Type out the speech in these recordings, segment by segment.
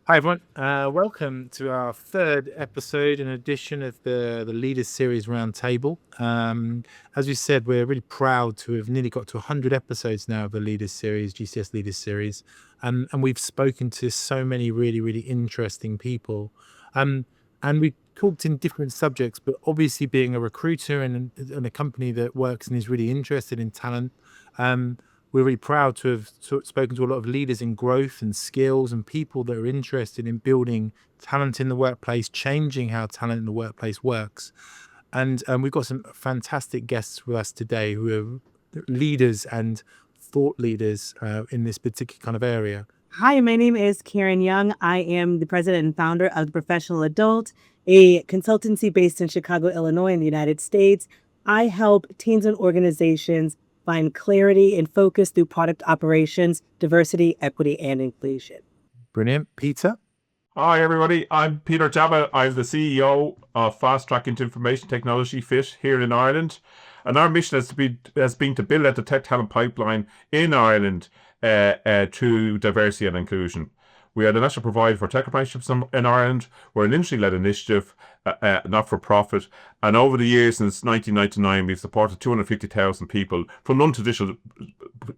Hi, everyone. Welcome to our third episode and edition of the Leaders Series Roundtable. As we said, we're really proud to have nearly got to 100 episodes now of the Leaders Series, GCS Leaders Series. And we've spoken to so many really, really interesting people. And we've talked in different subjects, but obviously being a recruiter and a company that works and is really interested in talent, we're really proud to have spoken to a lot of leaders in growth and skills and people that are interested in building talent in the workplace, changing how talent in the workplace works. And we've got some fantastic guests with us today who are leaders and thought leaders in this particular kind of area. Hi, my name is Karen Young. I am the president and founder of The Professional Adult, a consultancy based in Chicago, Illinois, in the United States. I help teams and organizations find clarity and focus through product operations, diversity, equity, and inclusion. Brilliant. Peter? Hi, everybody. I'm Peter Jabba. I'm the CEO of Fast Track into Information Technology FIT here in Ireland. And our mission has been to build out the tech talent pipeline in Ireland through diversity and inclusion. We are the national provider for tech apprenticeships in Ireland. We're an industry-led initiative, not for profit. And over the years, since 1999, we've supported 250,000 people from non-traditional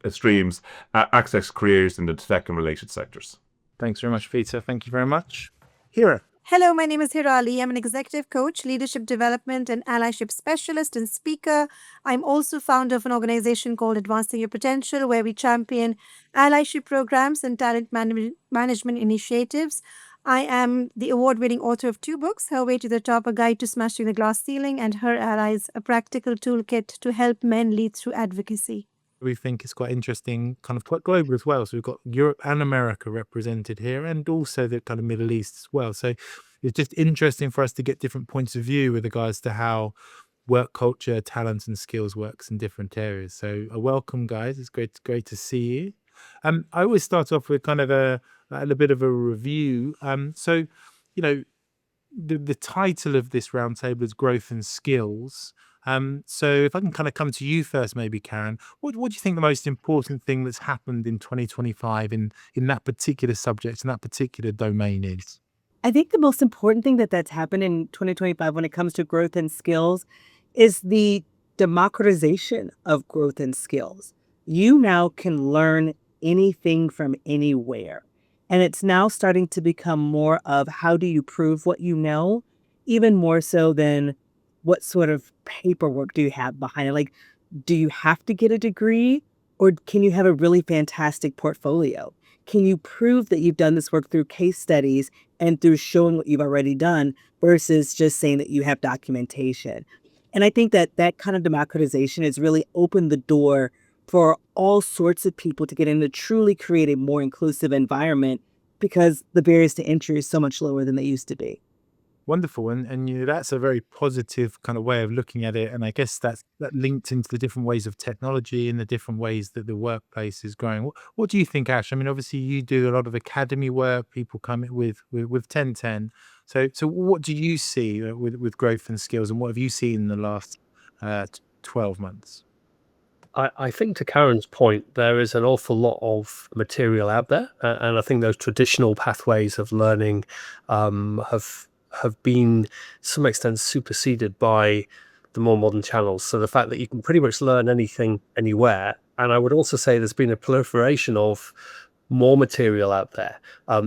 streams access careers in the tech and related sectors. Thanks very much, Peter. Thank you very much. Hira? Hello, my name is Hira. I'm an executive coach, leadership development and allyship specialist and speaker. I'm also founder of an organization called Advancing Your Potential, where we champion allyship programs and talent management initiatives. I am the award-winning author of 2 books, Her Way to the Top, A Guide to Smashing the Glass Ceiling, and Her Allies, a practical toolkit to help men lead through advocacy. We think it's quite interesting, kind of quite global as well. So we've got Europe and America represented here, and also the kind of Middle East as well. So it's just interesting for us to get different points of view with regards to how work culture, talent, and skills works in different areas. So welcome, guys. It's great to see you. I always start off with kind of a little bit of a review. So, you know, the title of this roundtable is Growth and Skills. So if I can kind of come to you first, maybe Karen, what do you think the most important thing that's happened in 2025 in that particular subject, in that particular domain is? I think the most important thing that's happened in 2025 when it comes to growth and skills is the democratization of growth and skills. You now can learn anything from anywhere. And it's now starting to become more of how do you prove what you know, even more so than what sort of paperwork do you have behind it? Like, do you have to get a degree, or can you have a really fantastic portfolio? Can you prove that you've done this work through case studies and through showing what you've already done versus just saying that you have documentation? And I think that kind of democratization has really opened the door for all sorts of people to get in to truly create a more inclusive environment, because the barriers to entry is so much lower than they used to be. Wonderful. And you know, that's a very positive kind of way of looking at it. And I guess that linked into the different ways of technology and the different ways that the workplace is growing. What do you think, Ash? I mean, obviously you do a lot of academy work, people come in with 1010. So what do you see with growth and skills, and what have you seen in the last 12 months? I think, to Karen's point, there is an awful lot of material out there, and I think those traditional pathways of learning have been, to some extent, superseded by the more modern channels. So the fact that you can pretty much learn anything, anywhere, and I would also say there's been a proliferation of more material out there.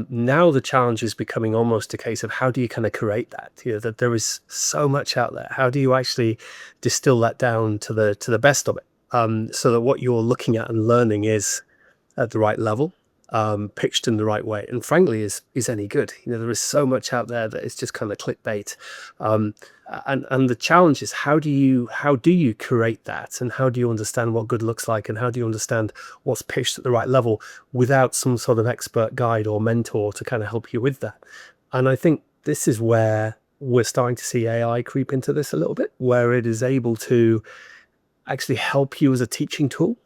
Now the challenge is becoming almost a case of how do you kind of create that? You know, that there is so much out there. How do you actually distill that down to the best of it, so that what you're looking at and learning is at the right level, pitched in the right way, and frankly is any good. You know, there is so much out there that is just kind of clickbait, and the challenge is how do you create that, and how do you understand what good looks like, and how do you understand what's pitched at the right level without some sort of expert guide or mentor to kind of help you with that. And I think this is where we're starting to see AI creep into this a little bit, where it is able to actually help you as a teaching tool.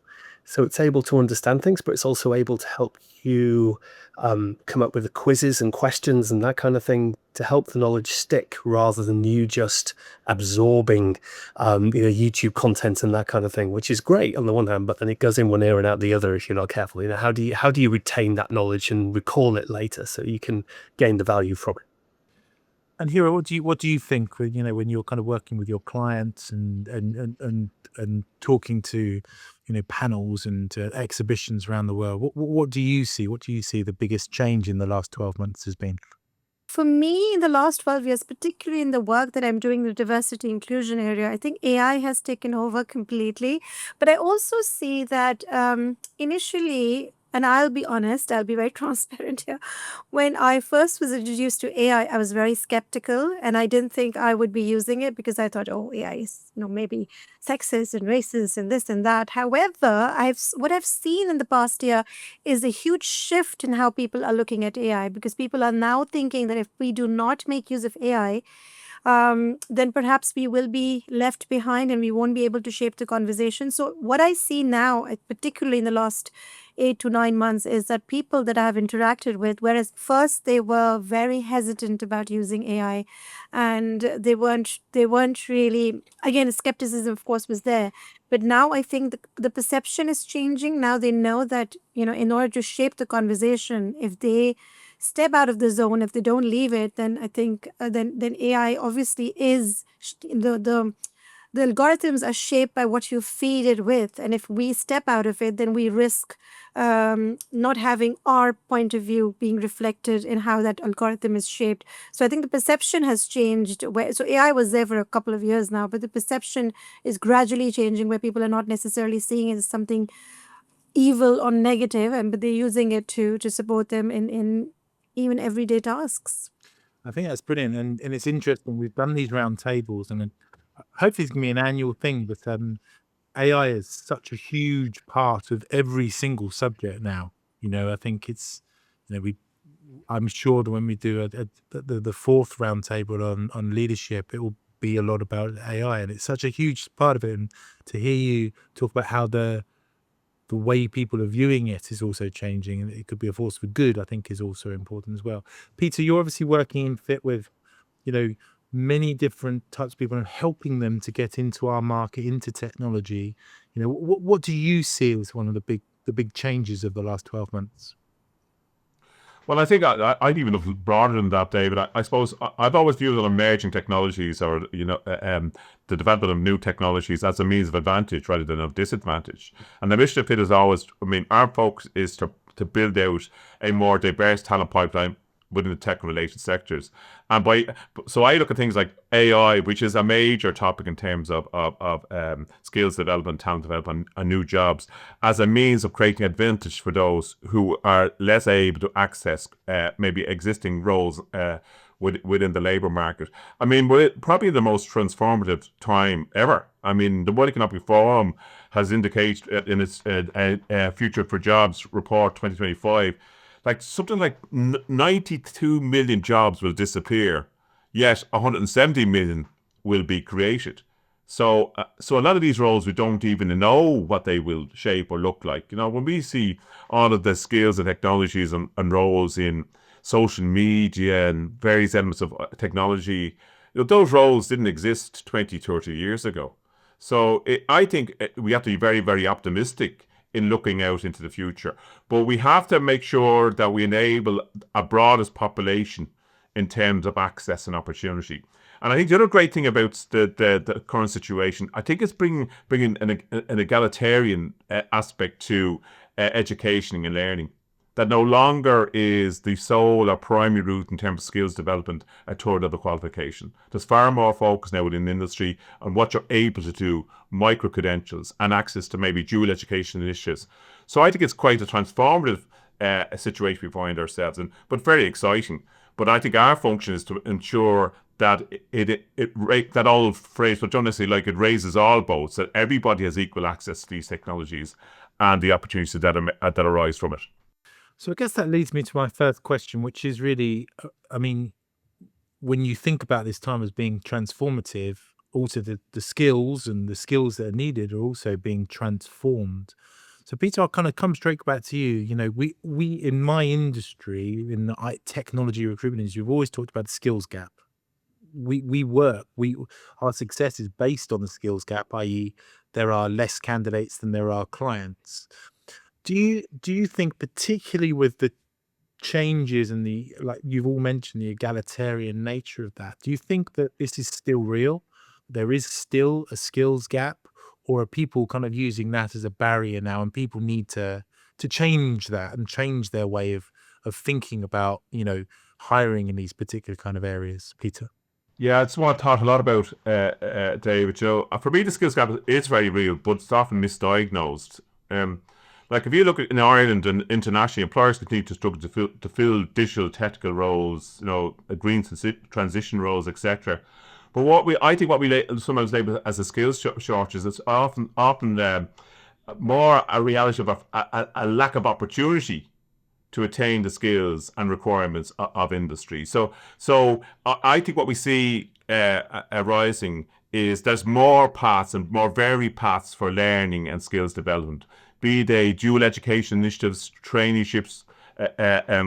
So it's able to understand things, but it's also able to help you come up with the quizzes and questions and that kind of thing to help the knowledge stick, rather than you just absorbing YouTube content and that kind of thing, which is great on the one hand, but then it goes in one ear and out the other if you're not careful. How do you retain that knowledge and recall it later so you can gain the value from it? And Hira, what do you think when you're kind of working with your clients and talking to panels and exhibitions around the world? What do you see? What do you see the biggest change in the last 12 months has been? For me, in the last 12 years, particularly in the work that I'm doing in the diversity inclusion area, I think AI has taken over completely. But I also see that initially, and I'll be honest, I'll be very transparent here. When I first was introduced to AI, I was very skeptical and I didn't think I would be using it because I thought, oh, AI is maybe sexist and racist and this and that. However, what I've seen in the past year is a huge shift in how people are looking at AI, because people are now thinking that if we do not make use of AI, then perhaps we will be left behind and we won't be able to shape the conversation. So what I see now, particularly in the last 8 to 9 months, is that people that I have interacted with, whereas first they were very hesitant about using AI and they weren't really, again, skepticism of course was there. But now I think the perception is changing. Now they know that, in order to shape the conversation, if they step out of the zone, if they don't leave it, then I think then AI obviously is the algorithms are shaped by what you feed it with, and if we step out of it, then we risk not having our point of view being reflected in how that algorithm is shaped. So I think the perception has changed. So AI was there for a couple of years now, but the perception is gradually changing, where people are not necessarily seeing it as something evil or negative, but they're using it to support them in even everyday tasks. I think that's brilliant, and it's interesting. We've done these round tables, and hopefully it's going to be an annual thing. But AI is such a huge part of every single subject now. I think it's I'm sure that when we do the fourth round table on leadership, it will be a lot about AI, and it's such a huge part of it. And to hear you talk about how the way people are viewing it is also changing, and it could be a force for good, I think is also important as well. Peter, you're obviously working in fit with, many different types of people and helping them to get into our market, into technology. What do you see as one of the big changes of the last 12 months? Well, I think I'd even look broader than that, David. I suppose I've always viewed emerging technologies or, the development of new technologies as a means of advantage rather than of disadvantage. And the mission of FIT is always, our focus is to build out a more diverse talent pipeline within the tech-related sectors. And so I look at things like AI, which is a major topic in terms of skills development, talent development, and new jobs, as a means of creating advantage for those who are less able to access maybe existing roles within the labour market. We're probably the most transformative time ever. The World Economic Forum has indicated in its Future for Jobs report 2025, something like 92 million jobs will disappear, yet 170 million will be created. So a lot of these roles, we don't even know what they will shape or look like. When we see all of the skills and technologies and roles in social media and various elements of technology, those roles didn't exist 20, 30 years ago. So I think we have to be very, very optimistic in looking out into the future. But we have to make sure that we enable a broadest population in terms of access and opportunity. And I think the other great thing about the current situation, I think it's bringing an egalitarian aspect to education and learning. That no longer is the sole or primary route in terms of skills development a third of the qualification. There's far more focus now within the industry on what you're able to do, micro-credentials, and access to maybe dual education initiatives. So I think it's quite a transformative situation we find ourselves in, but very exciting. But I think our function is to ensure that that old phrase, but don't necessarily like it, raises all boats, that everybody has equal access to these technologies and the opportunities that arise from it. So I guess that leads me to my first question, which is really, when you think about this time as being transformative, also the skills and the skills that are needed are also being transformed. So Peter, I'll kind of come straight back to you. You know, we in my industry, in the technology recruitment industry, we've always talked about the skills gap. Our success is based on the skills gap, i.e., there are less candidates than there are clients. Do you think, particularly with the changes and the, like you've all mentioned, the egalitarian nature of that, do you think that this is still real? There is still a skills gap, or are people kind of using that as a barrier now, and people need to change that and change their way of thinking about, you know, hiring in these particular kind of areas, Peter? Yeah, it's what I thought a lot about, David. For me, the skills gap is very real, but it's often misdiagnosed. Like if you look at in Ireland and internationally, employers continue to struggle to fill digital technical roles, you know, green transition roles, etc. But I think what we sometimes label as a skills shortage is often more a reality of a lack of opportunity to attain the skills and requirements of industry. So I think what we see arising is there's more paths and more varied paths for learning and skills development, be they dual education initiatives, traineeships,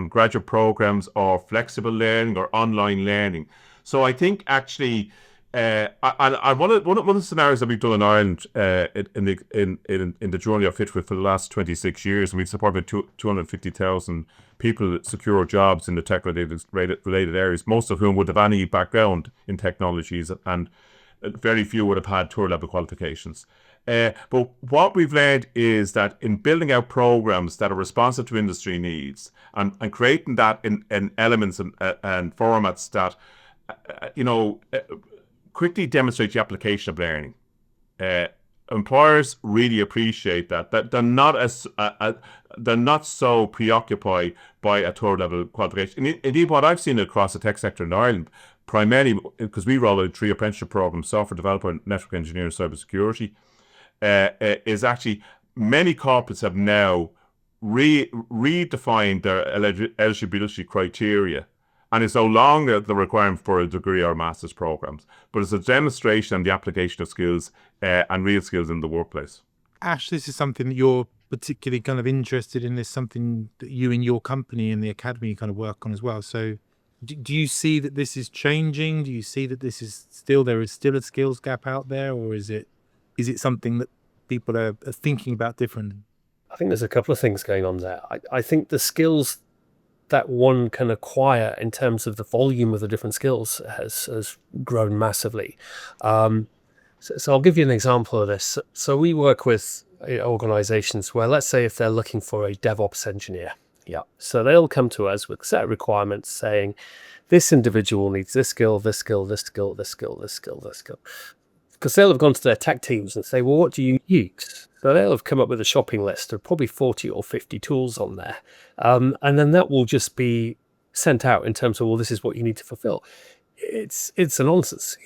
graduate programs, or flexible learning or online learning. So I think actually, one of the scenarios that we've done in Ireland in the journey of Fit for the last 26 years, and we've supported 250,000 people secure jobs in the tech related areas, most of whom would have any background in technologies, and very few would have had tour level qualifications. But what we've learned is that in building out programs that are responsive to industry needs and creating that in elements and formats that quickly demonstrate the application of learning. Employers really appreciate that they're not so preoccupied by a tour level qualification. Indeed, what I've seen across the tech sector in Ireland, primarily because we roll out 3 apprenticeship programs: software developer, network engineer, and cybersecurity, is actually many corporates have now redefined their eligibility criteria. And it's no longer the requirement for a degree or master's programs, but it's a demonstration and the application of skills and real skills in the workplace. Ash, this is something that you're particularly kind of interested in. This is something that you and your company and the academy kind of work on as well. So do you see that this is changing? Do you see that there is still a skills gap out there, or is it something that people are thinking about differently? I think there's a couple of things going on there. I think the skills that one can acquire in terms of the volume of the different skills has grown massively. So I'll give you an example of this. So we work with organizations where, let's say, if they're looking for a DevOps engineer, so they'll come to us with set requirements saying, this individual needs this skill, this skill, this skill, this skill, this skill, this skill. Because they'll have gone to their tech teams and say, well, what do you use? So they'll have come up with a shopping list of probably 40 or 50 tools on there. And then that will just be sent out in terms of, well, this is what you need to fulfill. It's a nonsense.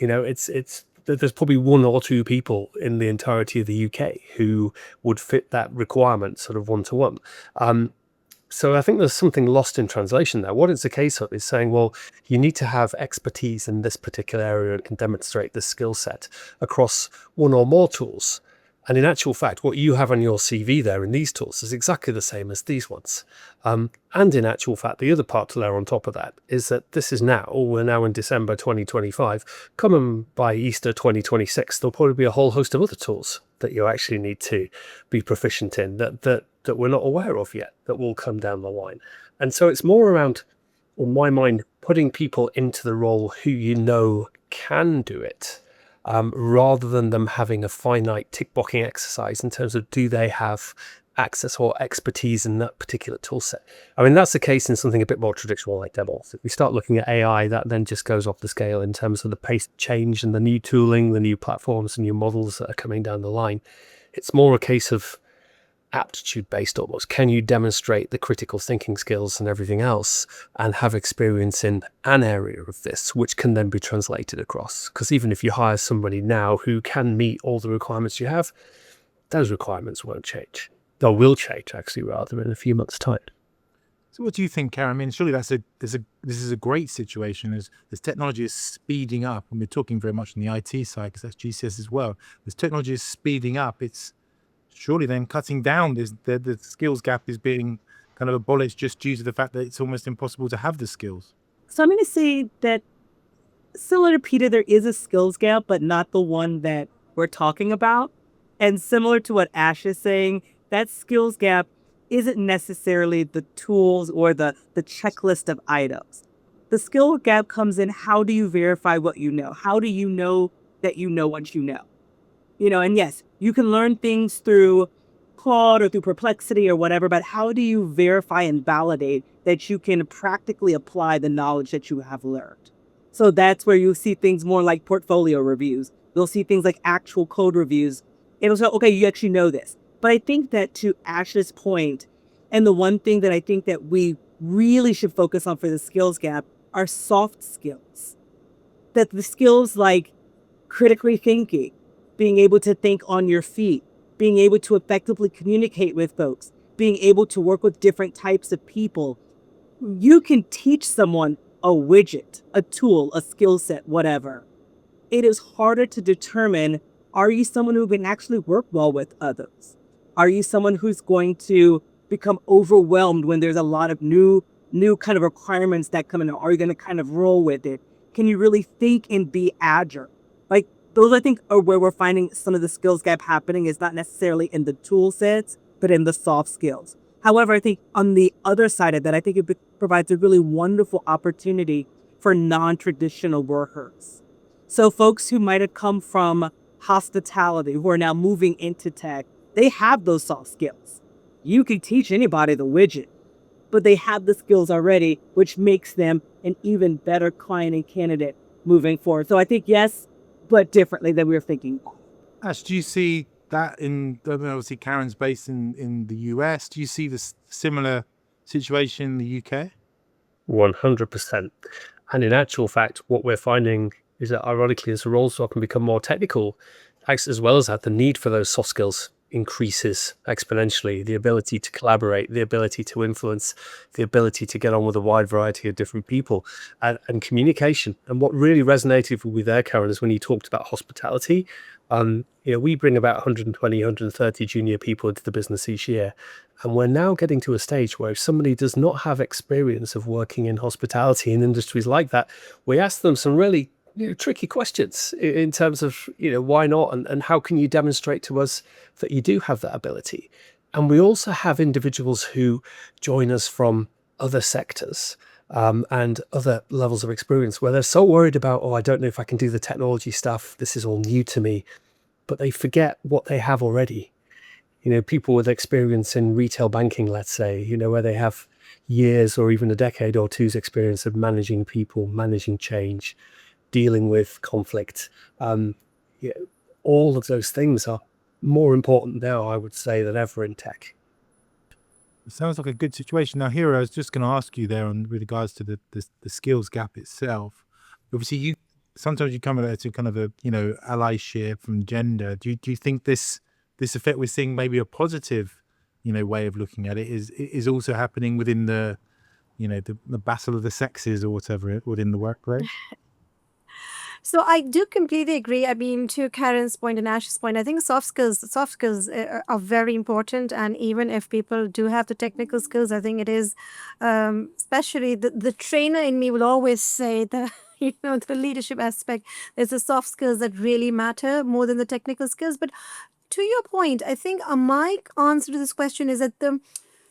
There's probably 1 or 2 people in the entirety of the UK who would fit that requirement sort of one-to-one. So I think there's something lost in translation there. What it's a case of is saying, well, you need to have expertise in this particular area and can demonstrate this skill set across 1 or more tools. And in actual fact, what you have on your CV there in these tools is exactly the same as these ones. And in actual fact, the other part to layer on top of that is that we're now in December 2025. Coming by Easter 2026, there'll probably be a whole host of other tools that you actually need to be proficient in that we're not aware of yet, that will come down the line. And so it's more around, in my mind, putting people into the role who can do it, rather than them having a finite tick-boxing exercise in terms of do they have access or expertise in that particular tool set. I mean, that's the case in something a bit more traditional like DevOps. If we start looking at AI, that then just goes off the scale in terms of the pace of change and the new tooling, the new platforms, the new models that are coming down the line. It's more a case of aptitude based almost. Can you demonstrate the critical thinking skills and everything else and have experience in an area of this, which can then be translated across? Because even if you hire somebody now who can meet all the requirements you have, those requirements won't change. They will change, actually, rather, in a few months' time. So what do you think, Karen? I mean, surely this is a great situation as technology is speeding up, and we're talking very much on the IT side because that's GCS as well. As technology is speeding up, surely then cutting down the skills gap is being kind of abolished just due to the fact that it's almost impossible to have the skills. So I'm going to say that, similar to Peter, there is a skills gap, but not the one that we're talking about. And similar to what Ash is saying, that skills gap isn't necessarily the tools or the checklist of items. The skill gap comes in, how do you verify what you know? How do you know that you know what you know? And yes, you can learn things through Claude or through Perplexity or whatever, but how do you verify and validate that you can practically apply the knowledge that you have learned? So that's where you'll see things more like portfolio reviews. You'll see things like actual code reviews. It'll say, okay, you actually know this. But I think that, to Ash's point, and the one thing that I think that we really should focus on for the skills gap are soft skills. That the skills like critically thinking, being able to think on your feet, being able to effectively communicate with folks, being able to work with different types of people. You can teach someone a widget, a tool, a skill set, whatever. It is harder to determine, are you someone who can actually work well with others? Are you someone who's going to become overwhelmed when there's a lot of new kind of requirements that come in? Are you going to kind of roll with it? Can you really think and be agile? Like, those, I think, are where we're finding some of the skills gap happening, is not necessarily in the tool sets, but in the soft skills. However, I think on the other side of that, I think it provides a really wonderful opportunity for non-traditional workers. So folks who might have come from hospitality, who are now moving into tech, they have those soft skills. You can teach anybody the widget, but they have the skills already, which makes them an even better client and candidate moving forward. So I think yes, but differently than we were thinking. Ash, do you see that obviously Karen's based in the US. Do you see this similar situation in the UK? 100%. And in actual fact, what we're finding is that, ironically, as the roles often become more technical, as well as that, the need for those soft skills increases exponentially. The ability to collaborate, the ability to influence, the ability to get on with a wide variety of different people, and communication. And what really resonated with me there, Karen, is when you talked about hospitality. We bring about 120, 130 junior people into the business each year. And we're now getting to a stage where if somebody does not have experience of working in hospitality in industries like that, we ask them some really tricky questions in terms of, why not? And how can you demonstrate to us that you do have that ability? And we also have individuals who join us from other sectors and other levels of experience where they're so worried about, I don't know if I can do the technology stuff. This is all new to me. But they forget what they have already. People with experience in retail banking, let's say, where they have years or even a decade or two's experience of managing people, managing change, dealing with conflict. All of those things are more important now, I would say, than ever in tech. It sounds like a good situation. Now, Hira, I was just going to ask you there with regards to the skills gap itself. Obviously, sometimes you come at it to kind of a allyship from gender. Do you think this effect we're seeing, maybe a positive way of looking at it, is also happening within the battle of the sexes or whatever within the workplace? So I do completely agree. I mean, to Karen's point and Ash's point, I think soft skills are very important. And even if people do have the technical skills, I think it is, especially the trainer in me will always say that, the leadership aspect, there's the soft skills that really matter more than the technical skills. But to your point, I think my answer to this question is that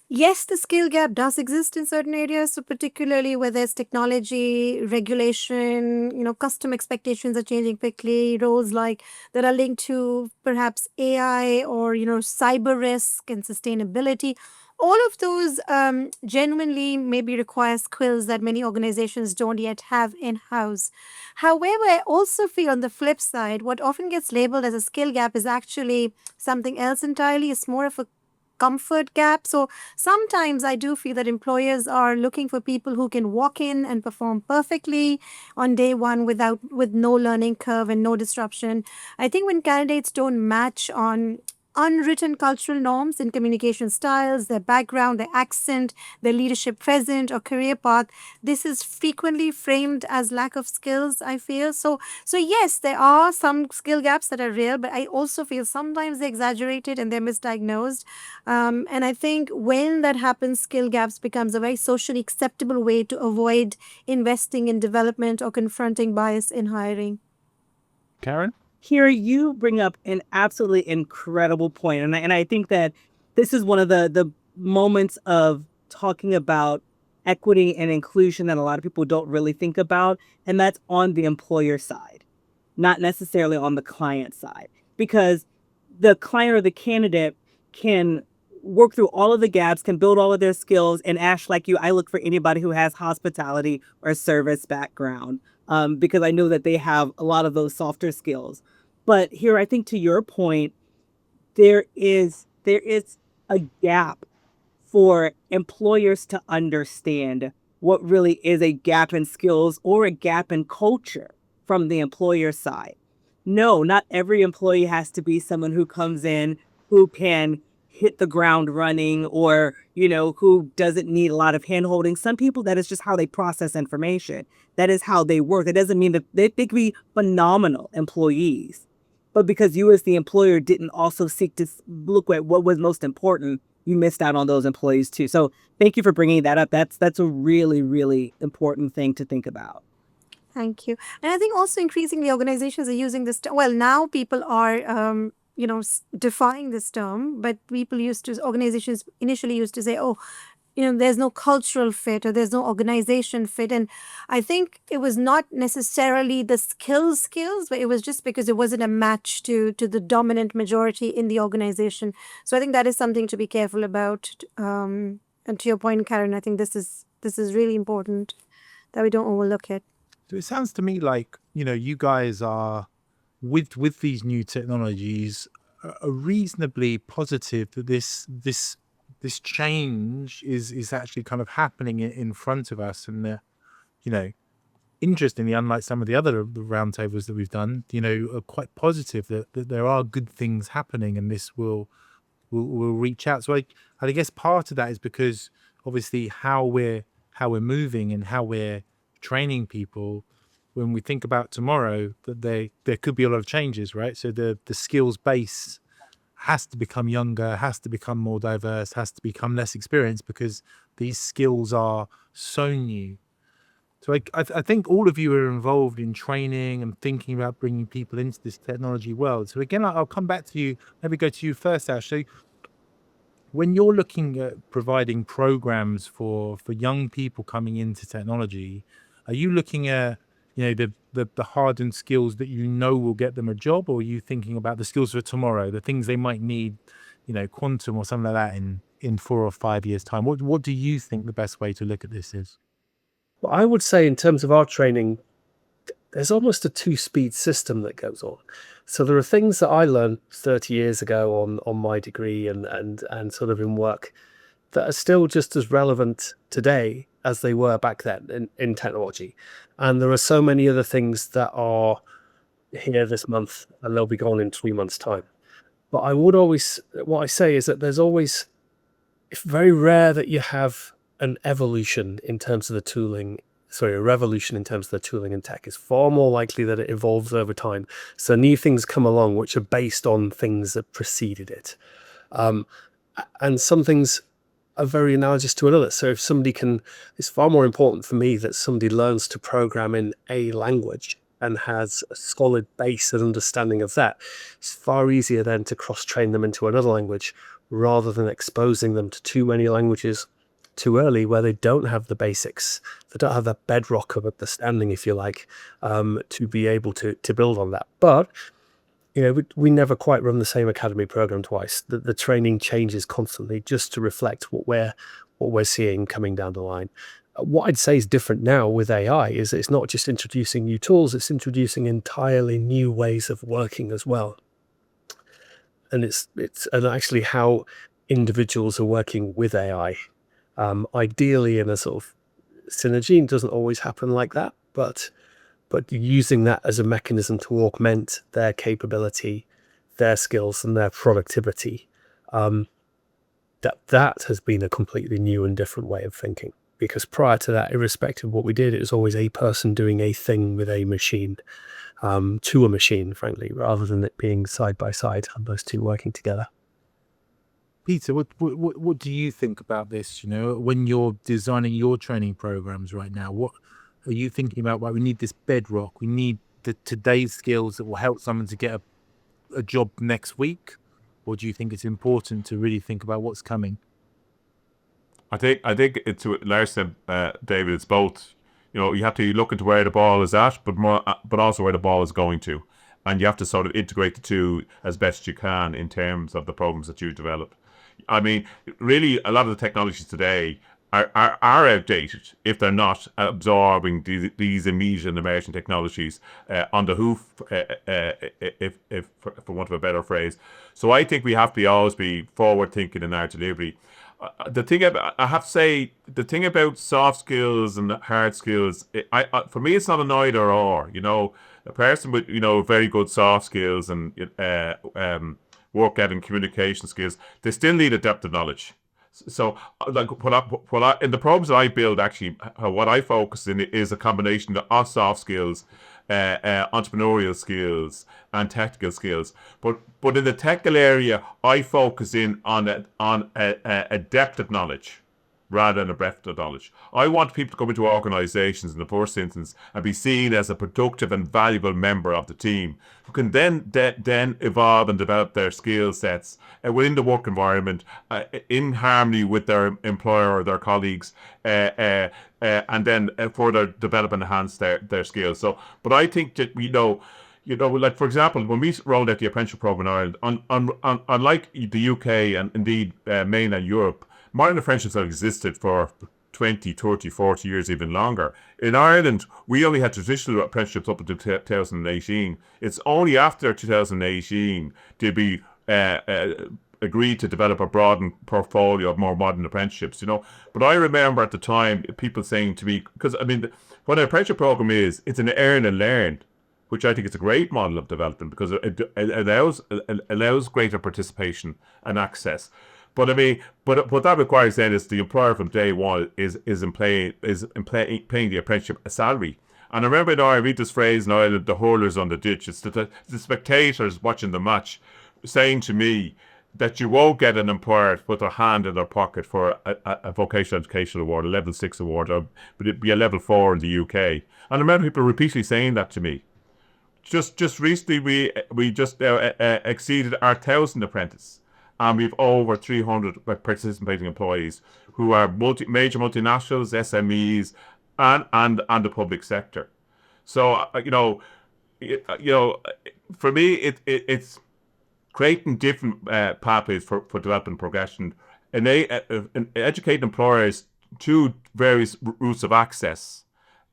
yes, the skill gap does exist in certain areas. So particularly where there's technology, regulation, custom expectations are changing quickly. Roles like that are linked to perhaps AI or, cyber risk and sustainability. All of those genuinely maybe require skills that many organizations don't yet have in-house. However, I also feel on the flip side, what often gets labeled as a skill gap is actually something else entirely. It's more of a comfort gap. So sometimes I do feel that employers are looking for people who can walk in and perform perfectly on day one with no learning curve and no disruption. I think when candidates don't match on unwritten cultural norms in communication styles, their background, their accent, their leadership present or career path. This is frequently framed as lack of skills, I feel. So yes, there are some skill gaps that are real, but I also feel sometimes they're exaggerated and they're misdiagnosed. And I think when that happens, skill gaps becomes a very socially acceptable way to avoid investing in development or confronting bias in hiring. Karen? Here, you bring up an absolutely incredible point, and I think that this is one of the moments of talking about equity and inclusion that a lot of people don't really think about, and that's on the employer side, not necessarily on the client side, because the client or the candidate can work through all of the gaps, can build all of their skills. And Ash, like you, I look for anybody who has hospitality or service background, because I know that they have a lot of those softer skills. But here, I think to your point, there is a gap for employers to understand what really is a gap in skills or a gap in culture from the employer side. No, not every employee has to be someone who comes in who can hit the ground running, or, who doesn't need a lot of handholding. Some people, that is just how they process information. That is how they work. That doesn't mean that they could be phenomenal employees. But because you as the employer didn't also seek to look at what was most important, you missed out on those employees too. So thank you for bringing that up. That's a really, really important thing to think about. Thank you. And I think also increasingly organizations are using this. Well, now people are, defying this term, but organizations initially used to say, oh, there's no cultural fit or there's no organization fit. And I think it was not necessarily the skills, but it was just because it wasn't a match to the dominant majority in the organization. So I think that is something to be careful about. And to your point, Karen, I think this is really important that we don't overlook it. So it sounds to me like, you guys are with these new technologies are reasonably positive that this change is actually kind of happening in front of us. And interestingly, unlike some of the other roundtables that we've done, are quite positive that there are good things happening, and this will reach out. So I guess part of that is because obviously how we're moving and how we're training people. When we think about tomorrow, that there could be a lot of changes, right? So the skills base has to become younger, has to become more diverse, has to become less experienced, because these skills are so new. So I think all of you are involved in training and thinking about bringing people into this technology world. So again, I'll come back to you. Maybe go to you first, Ash. So when you're looking at providing programs for young people coming into technology, are you looking at the hardened skills that will get them a job, or are you thinking about the skills for tomorrow, the things they might need, quantum or something like that in 4 or 5 years' time? What do you think the best way to look at this is? Well, I would say in terms of our training, there's almost a two-speed system that goes on. So there are things that I learned 30 years ago on my degree and sort of in work that are still just as relevant today as they were back then in technology. And there are so many other things that are here this month and they'll be gone in 3 months' time. But what I say is that it's very rare that you have an evolution in terms of the tooling. A revolution in terms of the tooling in tech. Is far more likely that it evolves over time. So new things come along which are based on things that preceded it. And some things are very analogous to another. So if somebody it's far more important for me that somebody learns to program in a language and has a solid base and understanding of that. It's far easier then to cross-train them into another language rather than exposing them to too many languages too early where they don't have the basics, they don't have that bedrock of understanding, if you like, to be able to build on that. But we never quite run the same academy program twice. The training changes constantly just to reflect what we're seeing coming down the line. What I'd say is different now with AI is it's not just introducing new tools, it's introducing entirely new ways of working as well. And it's actually how individuals are working with AI. Ideally in a sort of synergy. It doesn't always happen like that, but using that as a mechanism to augment their capability their skills and their productivity, that has been a completely new and different way of thinking. Because prior to that, irrespective of what we did, it was always a person doing a thing with a machine, to a machine, frankly, rather than it being side by side and those two working together. Peter, what do you think about this? When you're designing your training programs right now, what are you thinking about? Right, we need this bedrock. We need today's skills that will help someone to get a job next week, or do you think it's important to really think about what's coming? I think it's to a large extent, David. It's both. You have to look into where the ball is at, but also where the ball is going to, and you have to sort of integrate the two as best you can in terms of the programs that you develop. I mean, really, a lot of the technologies today are outdated if they're not absorbing these immediate and emerging technologies on the hoof, if for want of a better phrase. So I think we have to always be forward thinking in our delivery. I have to say, the thing about soft skills and hard skills, for me, it's not an either or. A person with very good soft skills and work ethic and communication skills, they still need adaptive knowledge. So, like in the programs that I build, actually, what I focus in is a combination of soft skills, entrepreneurial skills, and technical skills. But in the technical area, I focus in on a depth of knowledge rather than a breadth of knowledge. I want people to come into organisations in the first instance and be seen as a productive and valuable member of the team, who can then evolve and develop their skill sets within the work environment, in harmony with their employer or their colleagues, and then further develop and enhance their skills. So, but I think that like, for example, when we rolled out the apprenticeship program in Ireland, unlike the UK and indeed mainland Europe, modern apprenticeships have existed for 20, 30, 40 years, even longer. In Ireland, we only had traditional apprenticeships up until 2018. It's only after 2018 did we agreed to develop a broadened portfolio of more modern apprenticeships, But I remember at the time people saying to me, because, I mean, what an apprenticeship program is, it's an earn and learn, which I think is a great model of development because it allows greater participation and access. But I mean, but what that requires then is the employer from day one is paying the apprenticeship a salary. And I remember I read this phrase in Ireland, the hurlers on the ditch. It's the spectators watching the match saying to me that you won't get an employer to put their hand in their pocket for a vocational education award, a level 6 award, but it'd be a level 4 in the UK. And I remember people repeatedly saying that to me. Just recently, we just exceeded our 1,000 apprentices. And we've over 300 participating employees who are major multinationals, SMEs, and the public sector. So for me, it's creating different pathways for development progression, and educating employers to various routes of access.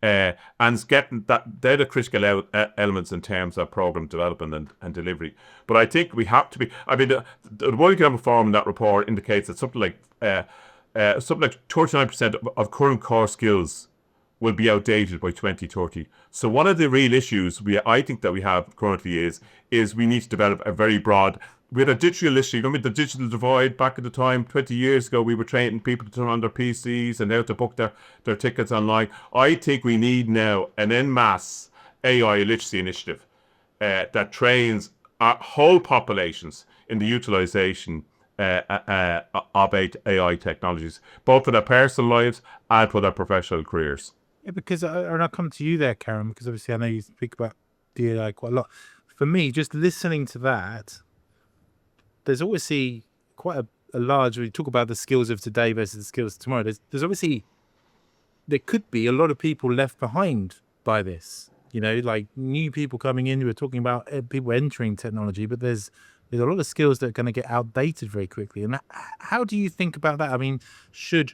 And getting that, they're the critical elements in terms of program development and delivery. But I think we have to be. I mean, the World Economic Forum in that report indicates that something like 39% of current core skills will be outdated by 2030. So one of the real issues I think that we have currently is we need to develop a very broad. We had a digital issue. You remember the digital divide back at the time, 20 years ago, we were training people to turn on their PCs and now to book their tickets online. I think we need now an en masse AI literacy initiative that trains our whole populations in the utilisation of AI technologies, both for their personal lives and for their professional careers. Yeah, because and I'll come to you there, Karen, because obviously I know you speak about DAI quite a lot. For me, just listening to that, there's obviously quite a large, we talk about the skills of today versus the skills of tomorrow. There's obviously, there could be a lot of people left behind by this, like new people coming in. We're talking about people entering technology, but there's a lot of skills that are going to get outdated very quickly. And how do you think about that? I mean, should,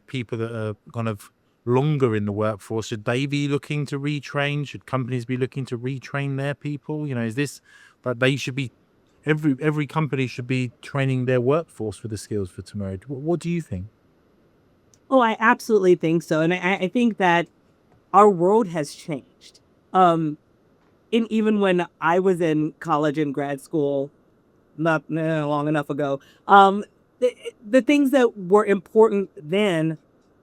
people that are kind of longer in the workforce, should they be looking to retrain? Should companies be looking to retrain their people? Is this, but they should be, every company should be training their workforce for the skills for tomorrow. What do you think? Oh, I absolutely think so. And I think that our world has changed. even when I was in college and grad school, not long enough ago, the things that were important then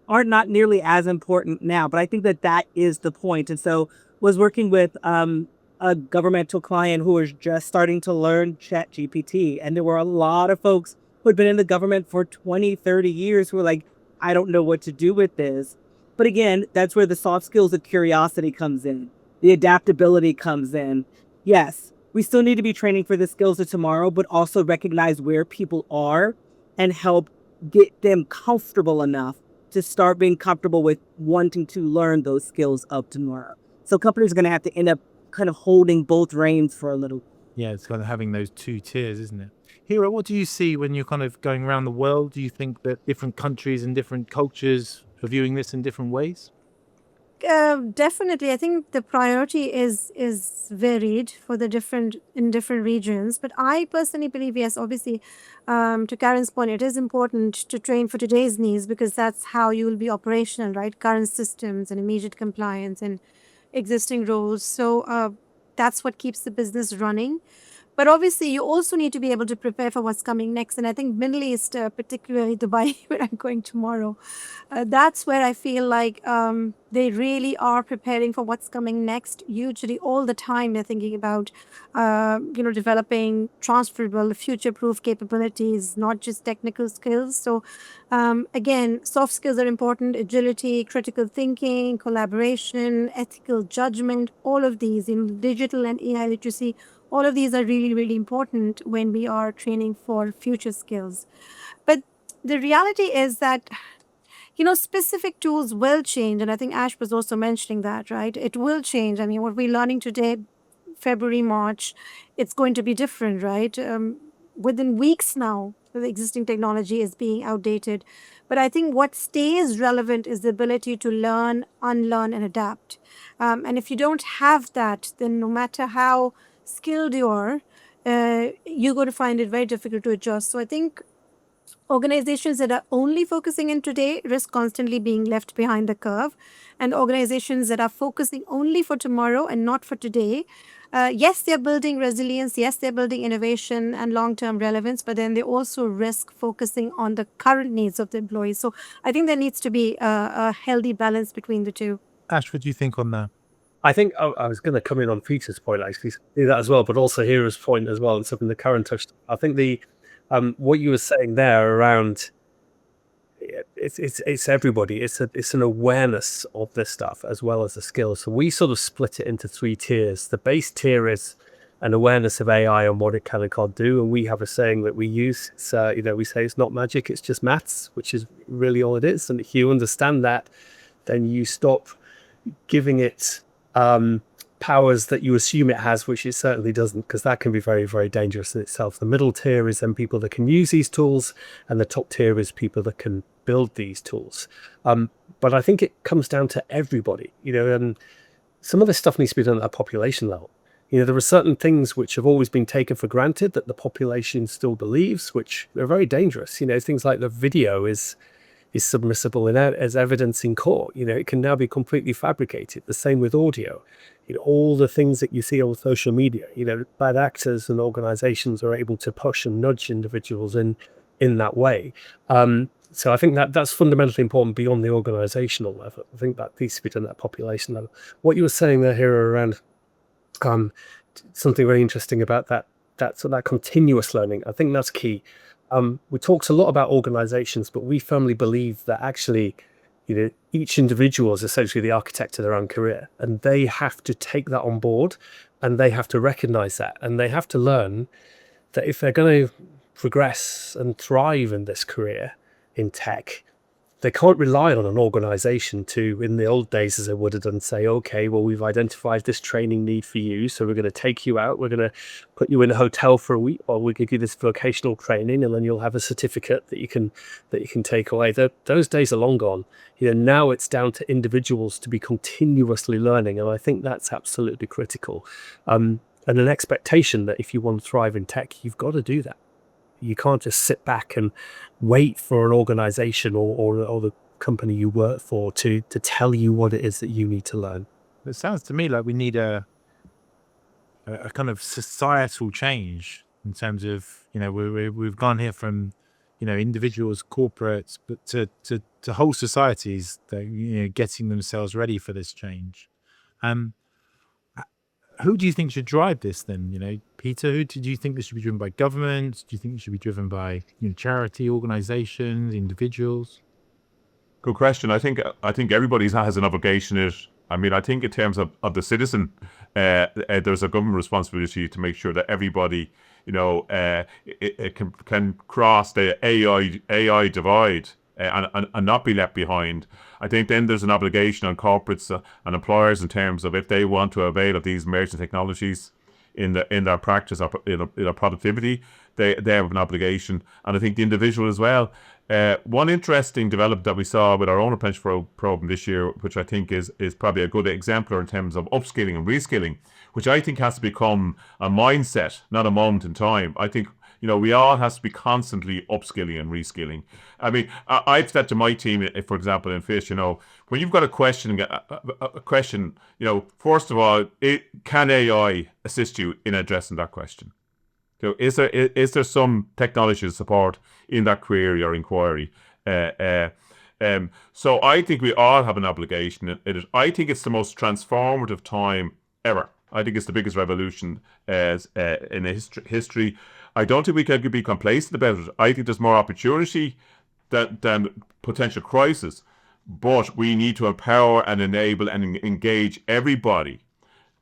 are not nearly as important now. But I think that is the point. And so was working with a governmental client who was just starting to learn Chat GPT. And there were a lot of folks who had been in the government for 20, 30 years who were like, I don't know what to do with this. But again, that's where the soft skills of curiosity comes in. The adaptability comes in. Yes, we still need to be training for the skills of tomorrow, but also recognize where people are and help get them comfortable enough to start being comfortable with wanting to learn those skills of tomorrow. So companies are going to have to end up kind of holding both reins for a little. Yeah, it's kind of having those two tiers, isn't it? Hira, what do you see when you're kind of going around the world? Do you think that different countries and different cultures are viewing this in different ways? Definitely, I think the priority is varied for the different regions. But I personally believe, yes, obviously, to Karen's point, it is important to train for today's needs because that's how you will be operational, right? Current systems and immediate compliance and existing roles. So that's what keeps the business running. But obviously, you also need to be able to prepare for what's coming next. And I think Middle East, particularly Dubai, where I'm going tomorrow, that's where I feel like they really are preparing for what's coming next. Usually, all the time, they're thinking about, developing transferable, future-proof capabilities, not just technical skills. So, again, soft skills are important: agility, critical thinking, collaboration, ethical judgment. All of these in digital and AI literacy. All of these are really, really important when we are training for future skills. But the reality is that, specific tools will change. And I think Ash was also mentioning that, right? It will change. I mean, what we're learning today, February, March, it's going to be different, right? Within weeks now, the existing technology is being outdated. But I think what stays relevant is the ability to learn, unlearn, and adapt. And if you don't have that, then no matter how skilled you are, you're going to find it very difficult to adjust. So I think organizations that are only focusing in today risk constantly being left behind the curve. And organizations that are focusing only for tomorrow and not for today, yes, they're building resilience, yes, they're building innovation and long-term relevance, but then they also risk focusing on the current needs of the employees. So I think there needs to be a healthy balance between the two. Ash, what do you think on that? I think I was going to come in on Peter's point, actually, do that as well, but also Hira's point as well, and something the Karen touched. I think the what you were saying there around it's everybody. It's an awareness of this stuff as well as the skills. So we sort of split it into 3 tiers. The base tier is an awareness of AI and what it can and can't do, and we have a saying that we use. It's, we say it's not magic, it's just maths, which is really all it is. And if you understand that, then you stop giving it powers that you assume it has, which it certainly doesn't, because that can be very, very dangerous in itself. The middle tier is then people that can use these tools, and the top tier is people that can build these tools. But I think it comes down to everybody, and some of this stuff needs to be done at a population level. There are certain things which have always been taken for granted that the population still believes, which are very dangerous. Things like the video is submissible as evidence in court. It can now be completely fabricated. The same with audio. All the things that you see on social media, bad actors and organizations are able to push and nudge individuals in that way. So I think that's fundamentally important beyond the organizational level. I think that needs to be done at population level. What you were saying there, Hira, around something very interesting about that continuous learning, I think that's key. We talked a lot about organizations, but we firmly believe that actually, each individual is essentially the architect of their own career, and they have to take that on board, and they have to recognize that, and they have to learn that if they're going to progress and thrive in this career in tech, they can't rely on an organization to, in the old days as they would have done, say, okay, well, we've identified this training need for you, so we're going to take you out, we're going to put you in a hotel for a week, or we'll give you this vocational training, and then you'll have a certificate that you can take away. Those days are long gone. Now it's down to individuals to be continuously learning, and I think that's absolutely critical. And an expectation that if you want to thrive in tech, you've got to do that. You can't just sit back and wait for an organization or the company you work for to tell you what it is that you need to learn. It sounds to me like we need a a kind of societal change in terms of, we've gone here from, individuals, corporates, but to whole societies that, getting themselves ready for this change. Who do you think should drive this then? Peter, who do you think this should be driven by? Governments? Do you think it should be driven by charity organizations, individuals? Good question. I think everybody has an obligation in it. I mean, I think in terms of the citizen, there's a government responsibility to make sure that everybody, it can cross the AI divide and not be left behind. I think then there's an obligation on corporates and employers in terms of if they want to avail of these emerging technologies in their practice or in their productivity, they have an obligation. And I think the individual as well. One interesting development that we saw with our own apprenticeship program this year, which I think is probably a good exemplar in terms of upskilling and reskilling, which I think has to become a mindset, not a moment in time. I think we all has to be constantly upskilling and reskilling. I mean, I've said to my team, for example, in FISH, when you've got a question, first of all, can AI assist you in addressing that question? So is there some technology support in that query or inquiry? So I think we all have an obligation in it. I think it's the most transformative time ever. I think it's the biggest revolution in history. I don't think we can be complacent about it. I think there's more opportunity than potential crisis. But we need to empower and enable and engage everybody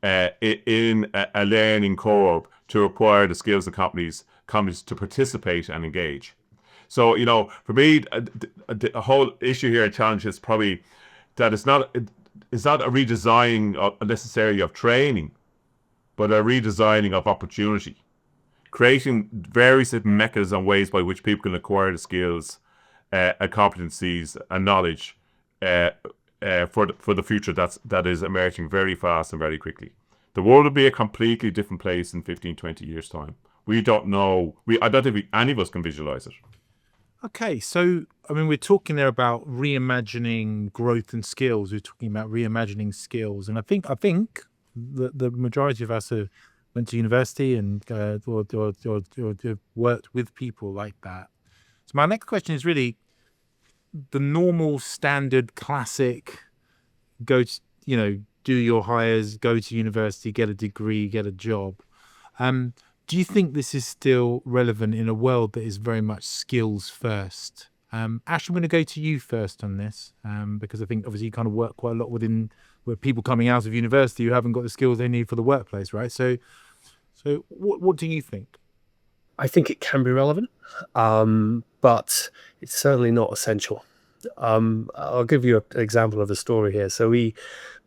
in a learning curve to acquire the skills of companies to participate and engage. So, for me, the whole issue here and challenge is probably that it's not a redesigning necessarily of training, but a redesigning of opportunity, creating various mechanisms and ways by which people can acquire the skills and competencies and knowledge for the future that is emerging very fast and very quickly. The world will be a completely different place in 15, 20 years' time. We don't know. I don't think any of us can visualize it. Okay, so, I mean, we're talking there about reimagining growth and skills. We're talking about reimagining skills. And I think the majority of us went to university and or worked with people like that. So my next question is really the normal, standard, classic, go to, do your hires, go to university, get a degree, get a job. Do you think this is still relevant in a world that is very much skills first? Ash, I'm going to go to you first on this, because I think obviously you kind of work quite a lot with people coming out of university who haven't got the skills they need for the workplace, right? So what do you think? I think it can be relevant, but it's certainly not essential. I'll give you an example of a story here. So we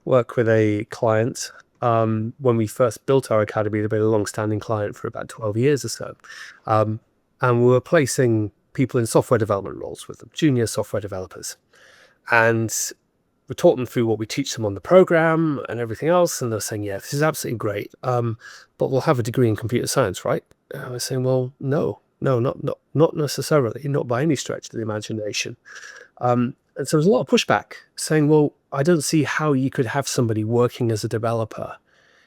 work with a client. When we first built our academy, they've been a long-standing client for about 12 years or so. And we were placing people in software development roles with them, junior software developers. And we taught them through what we teach them on the program and everything else. And they're saying, yeah, this is absolutely great, but we'll have a degree in computer science, right? And I was saying, well, no, not necessarily, not by any stretch of the imagination. And so there's a lot of pushback saying, well, I don't see how you could have somebody working as a developer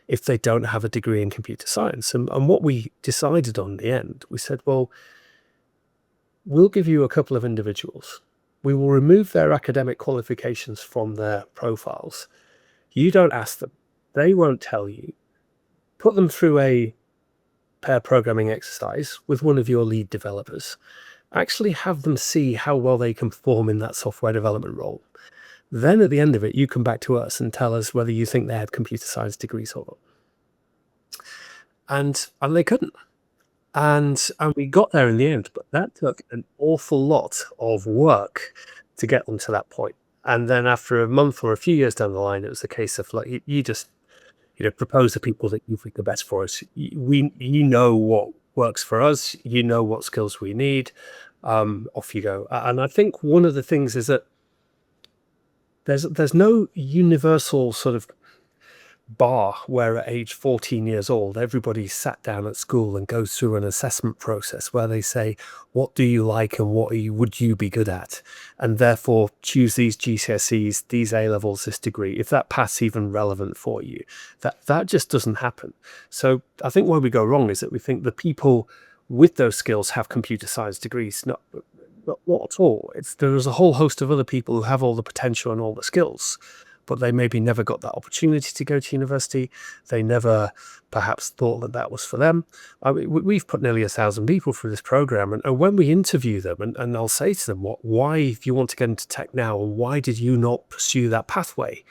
if they don't have a degree in computer science. And what we decided on in the end, we said, well, we'll give you a couple of individuals. We will remove their academic qualifications from their profiles. You don't ask them. They won't tell you. Put them through a pair programming exercise with one of your lead developers. Actually have them see how well they can perform in that software development role. Then at the end of it, you come back to us and tell us whether you think they had computer science degrees or not. And they couldn't. And we got there in the end, but that took an awful lot of work to get them to that point. And then after a month or a few years down the line, it was a case of like, you just propose to people that you think are best for us. You know what works for us. You know what skills we need. Off you go. And I think one of the things is that there's no universal sort of bar where at age 14 years old, everybody sat down at school and goes through an assessment process where they say, what do you like and what would you be good at? And therefore choose these GCSEs, these A-levels, this degree, if that path's even relevant for you. That just doesn't happen. So I think where we go wrong is that we think the people with those skills have computer science degrees. Not at all. There's a whole host of other people who have all the potential and all the skills, but they maybe never got that opportunity to go to university. They never perhaps thought that was for them. I mean, we've put nearly 1,000 people through this program, and when we interview them, and I'll say to them, why, if you want to get into tech now, why did you not pursue that pathway?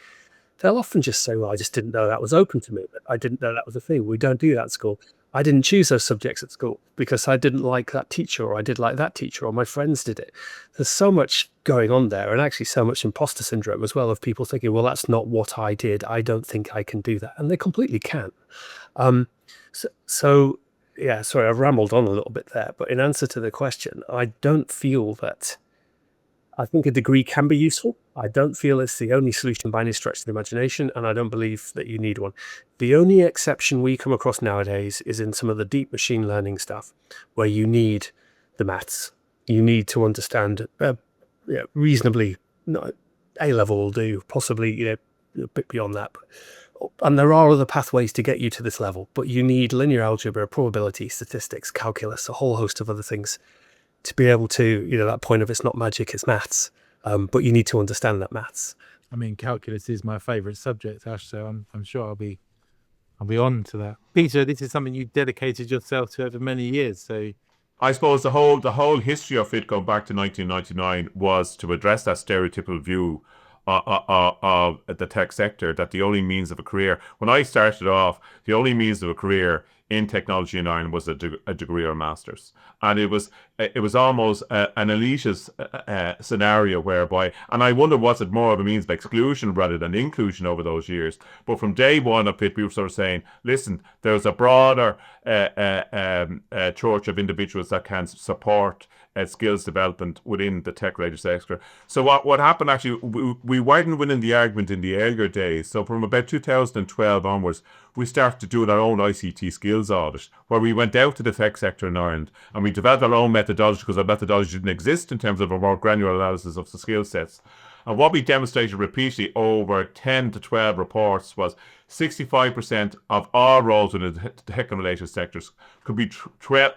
They'll often just say, well, I just didn't know that was open to me. I didn't know that was a thing. We don't do that at school. I didn't choose those subjects at school because I didn't like that teacher, or I did like that teacher, or my friends did it. There's so much going on there, and actually so much imposter syndrome as well, of people thinking, well, that's not what I did. I don't think I can do that. And they completely can. Yeah, sorry, I've rambled on a little bit there. But in answer to the question, I don't feel that... I think a degree can be useful. I don't feel it's the only solution by any stretch of the imagination, and I don't believe that you need one. The only exception we come across nowadays is in some of the deep machine learning stuff, where you need the maths. You need to understand reasonably, A-level will do, possibly a bit beyond that. And there are other pathways to get you to this level, but you need linear algebra, probability, statistics, calculus, a whole host of other things to be able to, that point of it's not magic, it's maths. But you need to understand that maths. I mean, calculus is my favourite subject, Ash, so I'm sure I'll be on to that. Peter, this is something you dedicated yourself to over many years, so... I suppose the whole history of it going back to 1999 was to address that stereotypical view of the tech sector, that the only means of a career... When I started off, the only means of a career in technology in Ireland was a degree or a master's, and it was almost an elitist scenario whereby, and I wonder, was it more of a means of exclusion rather than inclusion over those years? But from day one of it, we were sort of saying, listen, there's a broader church of individuals that can support skills development within the tech-related sector. So what happened actually, we weren't winning the argument in the earlier days. So from about 2012 onwards, we started to do our own ICT skills audit, where we went out to the tech sector in Ireland and we developed our own methodology, because our methodology didn't exist in terms of a more granular analysis of the skill sets. And what we demonstrated repeatedly over 10 to 12 reports was 65% of all roles in the tech and related sectors could be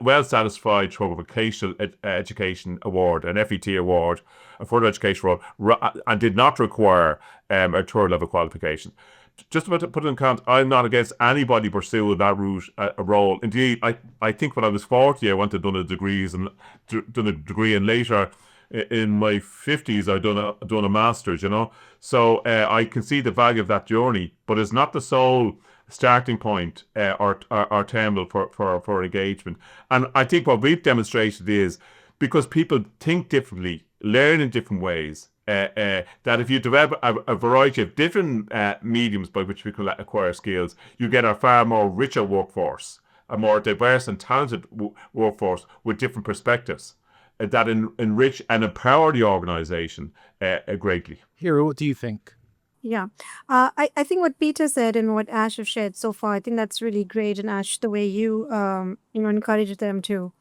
well satisfied through a vocational education award, an FET award, a further education award, and did not require a third level qualification. Just about to put it in context, I'm not against anybody pursuing that route, a role. Indeed, I think when I was 40, I went to done a degree, and later in my 50s, I've done a master's, So I can see the value of that journey, but it's not the sole starting point or terminal for engagement. And I think what we've demonstrated is, because people think differently, learn in different ways, that if you develop a variety of different mediums by which we can acquire skills, you get a far more richer workforce, a more diverse and talented workforce with different perspectives that enrich and empower the organisation greatly. Hira, what do you think? Yeah, I think what Peter said and what Ash have shared so far, I think that's really great. And Ash, the way you encourage them to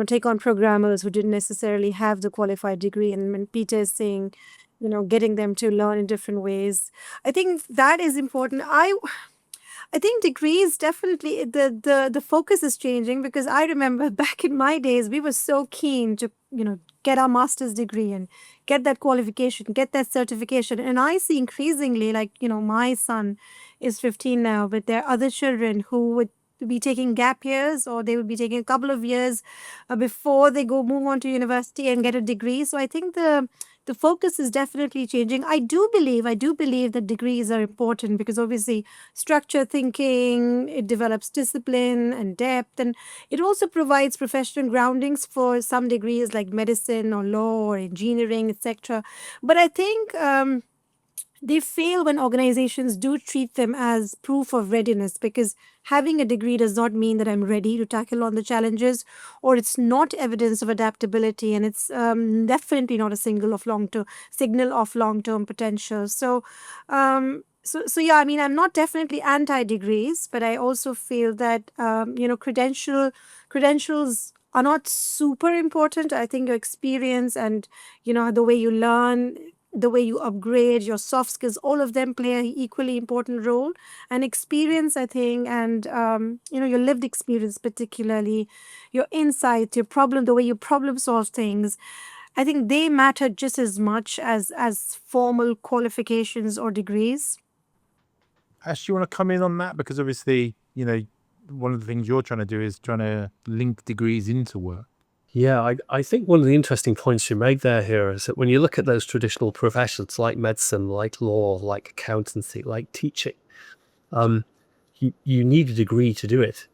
take on programmers who didn't necessarily have the qualified degree, and when Peter is saying, getting them to learn in different ways, I think that is important. I think degrees, definitely the focus is changing, because I remember back in my days, we were so keen to, get our master's degree and get that qualification, get that certification. And I see increasingly, like, my son is 15 now, but there are other children who would be taking gap years, or they would be taking a couple of years before they move on to university and get a degree. So I think the focus is definitely changing. I do believe that degrees are important, because obviously structure thinking, it develops discipline and depth, and it also provides professional groundings for some degrees like medicine or law or engineering, etc. But I think they fail when organizations do treat them as proof of readiness, because having a degree does not mean that I'm ready to tackle on the challenges, or it's not evidence of adaptability, and it's definitely not a signal of long-term potential. So So yeah, I mean, I'm not definitely anti-degrees, but I also feel that credentials are not super important. I think your experience and the way you learn, the way you upgrade your soft skills, all of them play an equally important role. And experience, I think, and your lived experience, particularly your insight, your problem, the way you problem solve things. I think they matter just as much as formal qualifications or degrees. Ash, do you want to come in on that? Because obviously, one of the things you're trying to do is trying to link degrees into work. Yeah, I think one of the interesting points you made there here is that when you look at those traditional professions like medicine, like law, like accountancy, like teaching, you need a degree to do it,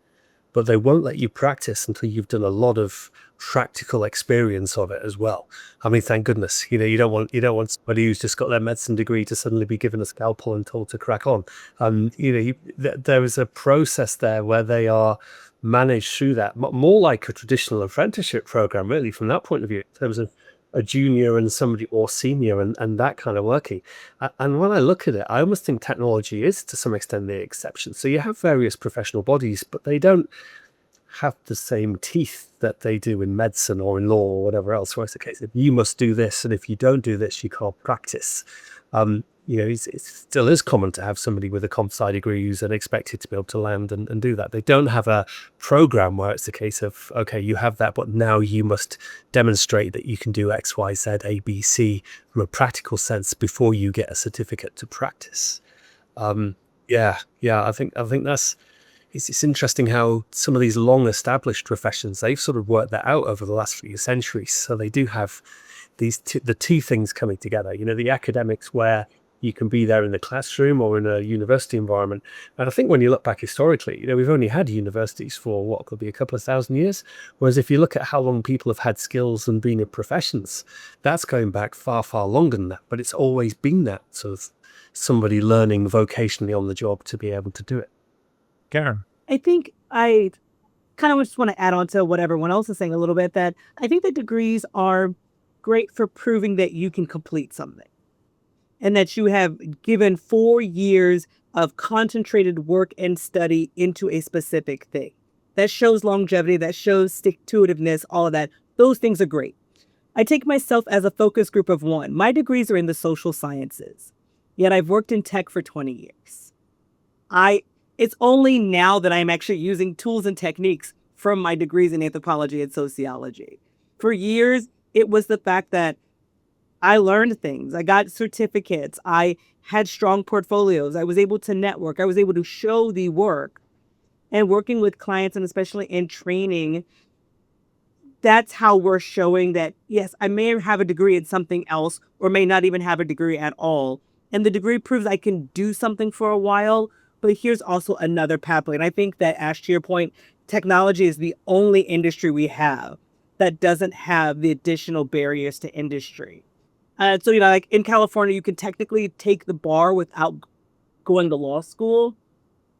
but they won't let you practice until you've done a lot of practical experience of it as well. I mean, thank goodness. You don't want somebody who's just got their medicine degree to suddenly be given a scalpel and told to crack on. There is a process there where they are managed through that, more like a traditional apprenticeship program, really, from that point of view, in terms of a junior and somebody more senior and that kind of working. And when I look at it, I almost think technology is to some extent the exception. So you have various professional bodies, but they don't have the same teeth that they do in medicine or in law or whatever else, where it's the case of you must do this, and if you don't do this, you can't practice. It still is common to have somebody with a comp sci degree who's expected to be able to land and do that. They don't have a program where it's the case of, okay, you have that, but now you must demonstrate that you can do X, Y, Z, A, B, C from a practical sense before you get a certificate to practice. I think that's it's interesting how some of these long established professions, they've sort of worked that out over the last few centuries. So they do have the two things coming together, the academics where you can be there in the classroom or in a university environment. And I think when you look back historically, we've only had universities for what could be a couple of thousand years. Whereas if you look at how long people have had skills and been in professions, that's going back far, far longer than that. But it's always been that sort of somebody learning vocationally on the job to be able to do it. Karen. I think I kind of just want to add on to what everyone else is saying a little bit, that I think that degrees are great for proving that you can complete something and that you have given 4 years of concentrated work and study into a specific thing. That shows longevity, that shows stick-to-itiveness, all of that. Those things are great. I take myself as a focus group of one. My degrees are in the social sciences, yet I've worked in tech for 20 years. It's only now that I'm actually using tools and techniques from my degrees in anthropology and sociology. For years, it was the fact that I learned things. I got certificates. I had strong portfolios. I was able to network. I was able to show the work. And working with clients, and especially in training, that's how we're showing that, yes, I may have a degree in something else or may not even have a degree at all. And the degree proves I can do something for a while, but here's also another pathway. And I think that, Ash, to your point, technology is the only industry we have that doesn't have the additional barriers to industry. So, like in California, you can technically take the bar without going to law school,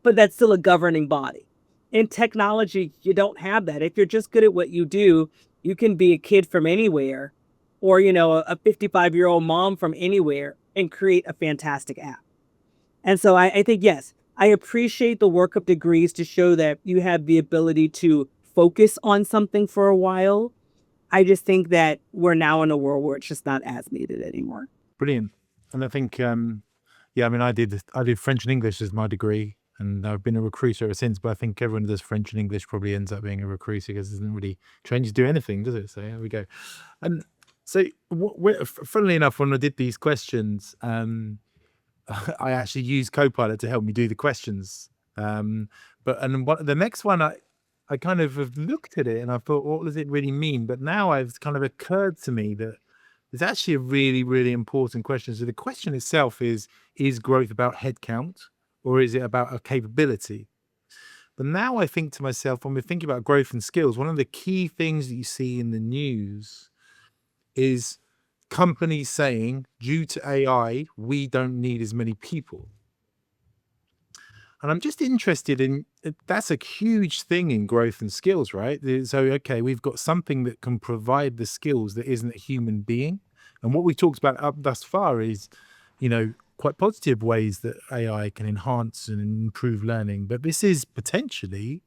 but that's still a governing body. In technology, you don't have that. If you're just good at what you do, you can be a kid from anywhere or, a 55-year-old mom from anywhere and create a fantastic app. And so I think, yes, I appreciate the work of degrees to show that you have the ability to focus on something for a while. I just think that we're now in a world where it's just not as needed anymore. Brilliant. And I think, I did French and English as my degree, and I've been a recruiter ever since. But I think everyone who does French and English probably ends up being a recruiter because it doesn't really train you to do anything, does it? So here we go. And so, funnily enough, when I did these questions, I actually used Copilot to help me do the questions. The next one, I kind of have looked at it and I thought, what does it really mean? But now it's kind of occurred to me that it's actually a really, really important question. So the question itself is growth about headcount or is it about a capability? But now I think to myself, when we're thinking about growth and skills, one of the key things that you see in the news is companies saying, due to AI, we don't need as many people. And I'm just interested in, that's a huge thing in growth and skills, right? So, okay, we've got something that can provide the skills that isn't a human being. And what we talked about up thus far is, quite positive ways that AI can enhance and improve learning, but this is potentially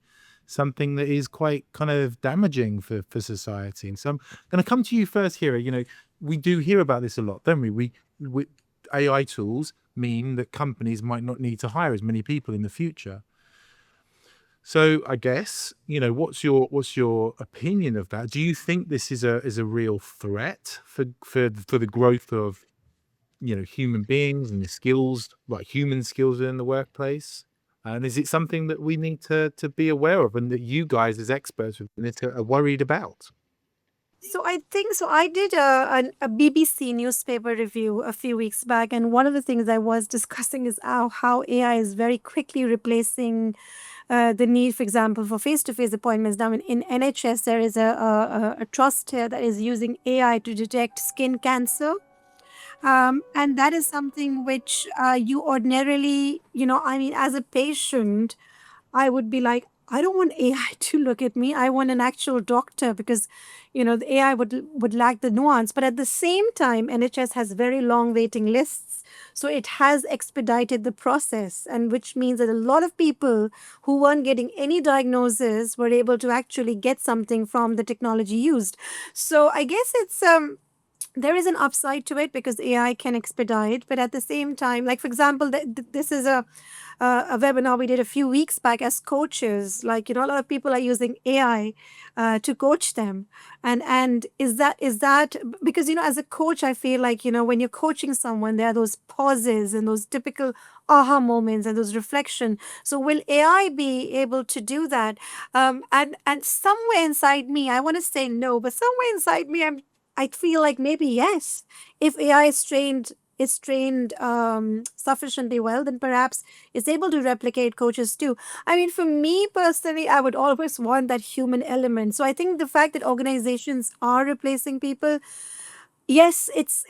something that is quite kind of damaging for society. And so I'm going to come to you first, Hira. You know, we do hear about this a lot, don't we? We AI tools mean that companies might not need to hire as many people in the future. So I guess, you know, what's your opinion of that? Do you think this is a real threat for the growth of, you know, human beings and the skills, like human skills in the workplace? And is it something that we need to be aware of, and that you guys as experts within it are worried about? So I think so. I did a BBC newspaper review a few weeks back, and one of the things I was discussing is how AI is very quickly replacing the need, for example, for face-to-face appointments. Now, in NHS, there is a trust here that is using AI to detect skin cancer. And that is something which you ordinarily, you know, I mean, as a patient, I would be like, I don't want AI to look at me. I want an actual doctor, because, you know, the AI would lack the nuance. But at the same time, NHS has very long waiting lists. So it has expedited the process, and which means that a lot of people who weren't getting any diagnosis were able to actually get something from the technology used. So I guess it's there is an upside to it because AI can expedite, but at the same time, like for example, this is a webinar we did a few weeks back as coaches. Like, you know, a lot of people are using AI to coach them, and is that because, you know, as a coach, I feel like, you know, when you're coaching someone, there are those pauses and those typical aha moments and those reflection. So will AI be able to do that? And somewhere inside me, I want to say no, but somewhere inside me, I feel like maybe yes. If AI is trained sufficiently well, then perhaps it's able to replicate coaches too. I mean, for me personally, I would always want that human element. So I think the fact that organizations are replacing people, yes, if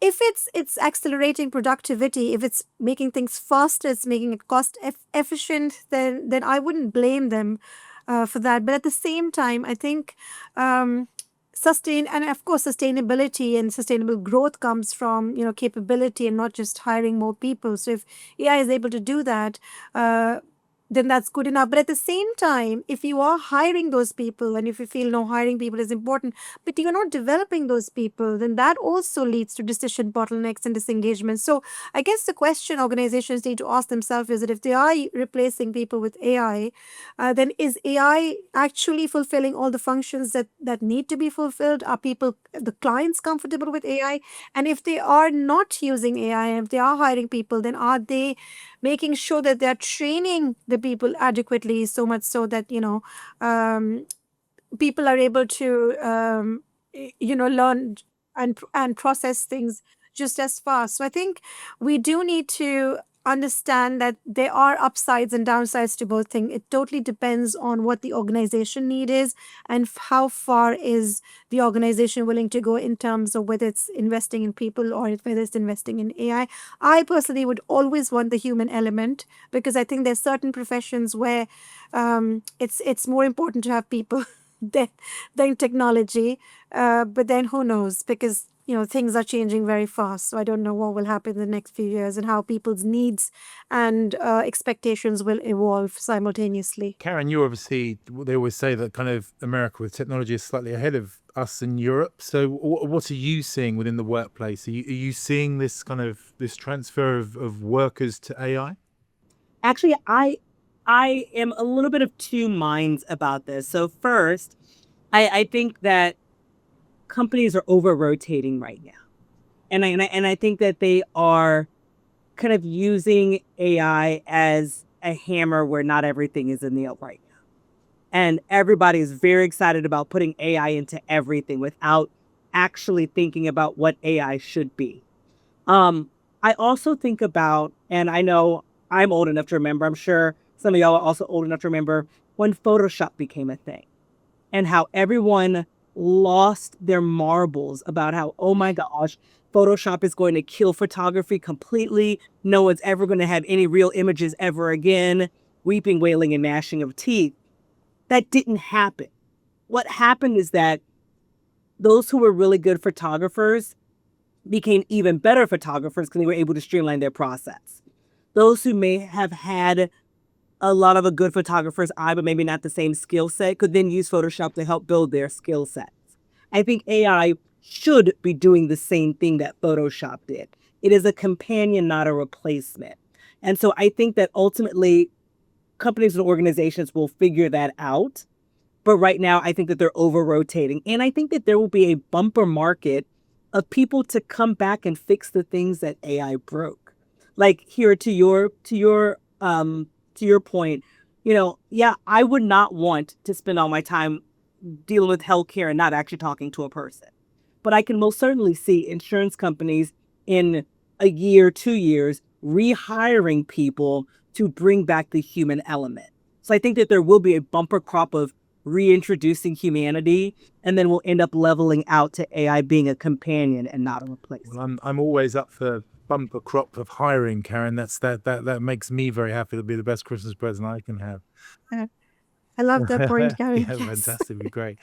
it's accelerating productivity, if it's making things faster, it's making it cost efficient, then I wouldn't blame them for that. But at the same time, I think and of course sustainability and sustainable growth comes from, you know, capability and not just hiring more people. So if AI is able to do that, then that's good enough. But at the same time, if you are hiring those people, and if you feel no, hiring people is important, but you're not developing those people, then that also leads to decision bottlenecks and disengagement. So I guess the question organizations need to ask themselves is that if they are replacing people with AI, then is AI actually fulfilling all the functions that need to be fulfilled? Are people, the clients, comfortable with AI? And if they are not using AI, and if they are hiring people, then are they making sure that they're training the people adequately, so much so that, you know, people are able to, you know, learn and process things just as fast. So I think we do need to understand that there are upsides and downsides to both things. It totally depends on what the organization need is, and how far is the organization willing to go in terms of whether it's investing in people or whether it's investing in AI. I personally would always want the human element, because I think there's certain professions where it's more important to have people than technology. But then who knows? Because, you know, things are changing very fast. So I don't know what will happen in the next few years and how people's needs and expectations will evolve simultaneously. Karen, you obviously, they always say that kind of America with technology is slightly ahead of us in Europe. So what are you seeing within the workplace? Are you seeing this kind of this transfer of workers to AI? Actually, I am a little bit of two minds about this. So first, I think that companies are over rotating right now. And I think that they are kind of using AI as a hammer where not everything is a nail right now. And everybody is very excited about putting AI into everything without actually thinking about what AI should be. I also think about, and I know I'm old enough to remember, I'm sure some of y'all are also old enough to remember when Photoshop became a thing, and how everyone lost their marbles about how, oh my gosh, Photoshop is going to kill photography completely. No one's ever going to have any real images ever again. Weeping, wailing, and gnashing of teeth. That didn't happen. What happened is that those who were really good photographers became even better photographers because they were able to streamline their process. Those who may have had a lot of a good photographer's eye, but maybe not the same skill set, could then use Photoshop to help build their skill sets. I think AI should be doing the same thing that Photoshop did. It is a companion, not a replacement. And so I think that ultimately companies and organizations will figure that out. But right now, I think that they're over rotating. And I think that there will be a bumper market of people to come back and fix the things that AI broke. Like here to your point, yeah, I would not want to spend all my time dealing with healthcare and not actually talking to a person. But I can most certainly see insurance companies in a year, 2 years, rehiring people to bring back the human element. So I think that there will be a bumper crop of reintroducing humanity, and then we'll end up leveling out to AI being a companion and not a replacement. Well, I'm always up for bumper crop of hiring, Karen. That makes me very happy. It'll be the best Christmas present I can have. I love that point, Karen. Yeah, fantastic, be great.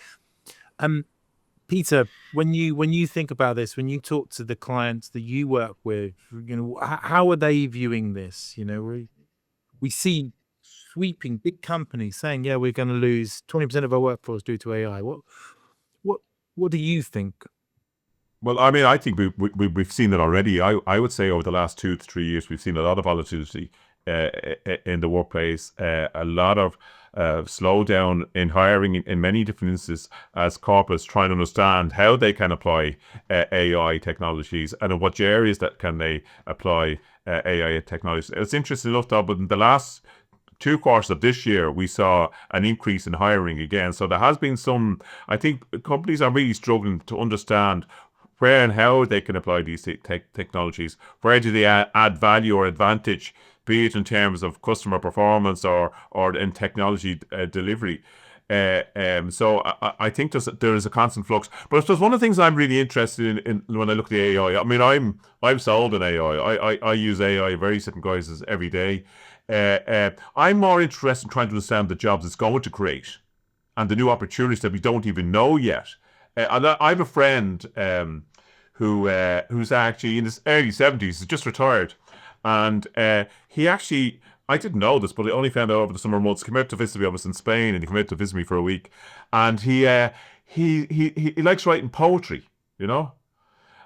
Peter, when you think about this, when you talk to the clients that you work with, how are they viewing this? We see sweeping big companies saying, "Yeah, we're going to lose 20% of our workforce due to AI." What do you think? Well, I mean, I think we've seen it already. I would say over the last 2 to 3 years, we've seen a lot of volatility in the workplace, a lot of slowdown in hiring in many different instances as corporates trying to understand how they can apply AI technologies and in what areas that can they apply AI technologies. It's interesting enough though, but in the last 2 quarters of this year, we saw an increase in hiring again. So there has been some, I think companies are really struggling to understand where and how they can apply these technologies. Where do they add value or advantage, be it in terms of customer performance or in technology delivery. So I think there is a constant flux. But it's one of the things I'm really interested in when I look at the AI. I mean, I'm sold on AI. I use AI in various different guises every day. I'm more interested in trying to understand the jobs it's going to create and the new opportunities that we don't even know yet. And I have a friend who's actually in his early 70s, he's just retired, and he actually, I didn't know this, but I only found out over the summer months. He came out to visit me. I was in Spain, and he came out to visit me for a week, and he likes writing poetry,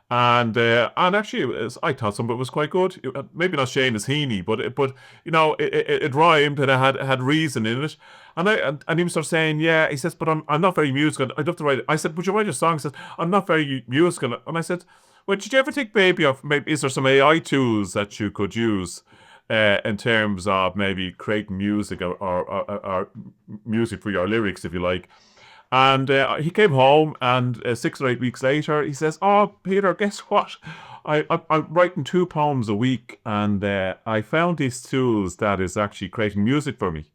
And actually, I thought some of it was quite good. Maybe not Shane as Heaney, but it rhymed and it had reason in it. And he was sort of saying, yeah. He says, but I'm not very musical. I'd love to write it. I said, would you write a song? He says, I'm not very musical. And I said, well, did you ever think maybe is there some AI tools that you could use in terms of maybe creating music or music for your lyrics, if you like? And he came home, and 6 or 8 weeks later, he says, "Oh, Peter, guess what? I'm writing 2 poems a week, and I found these tools that is actually creating music for me."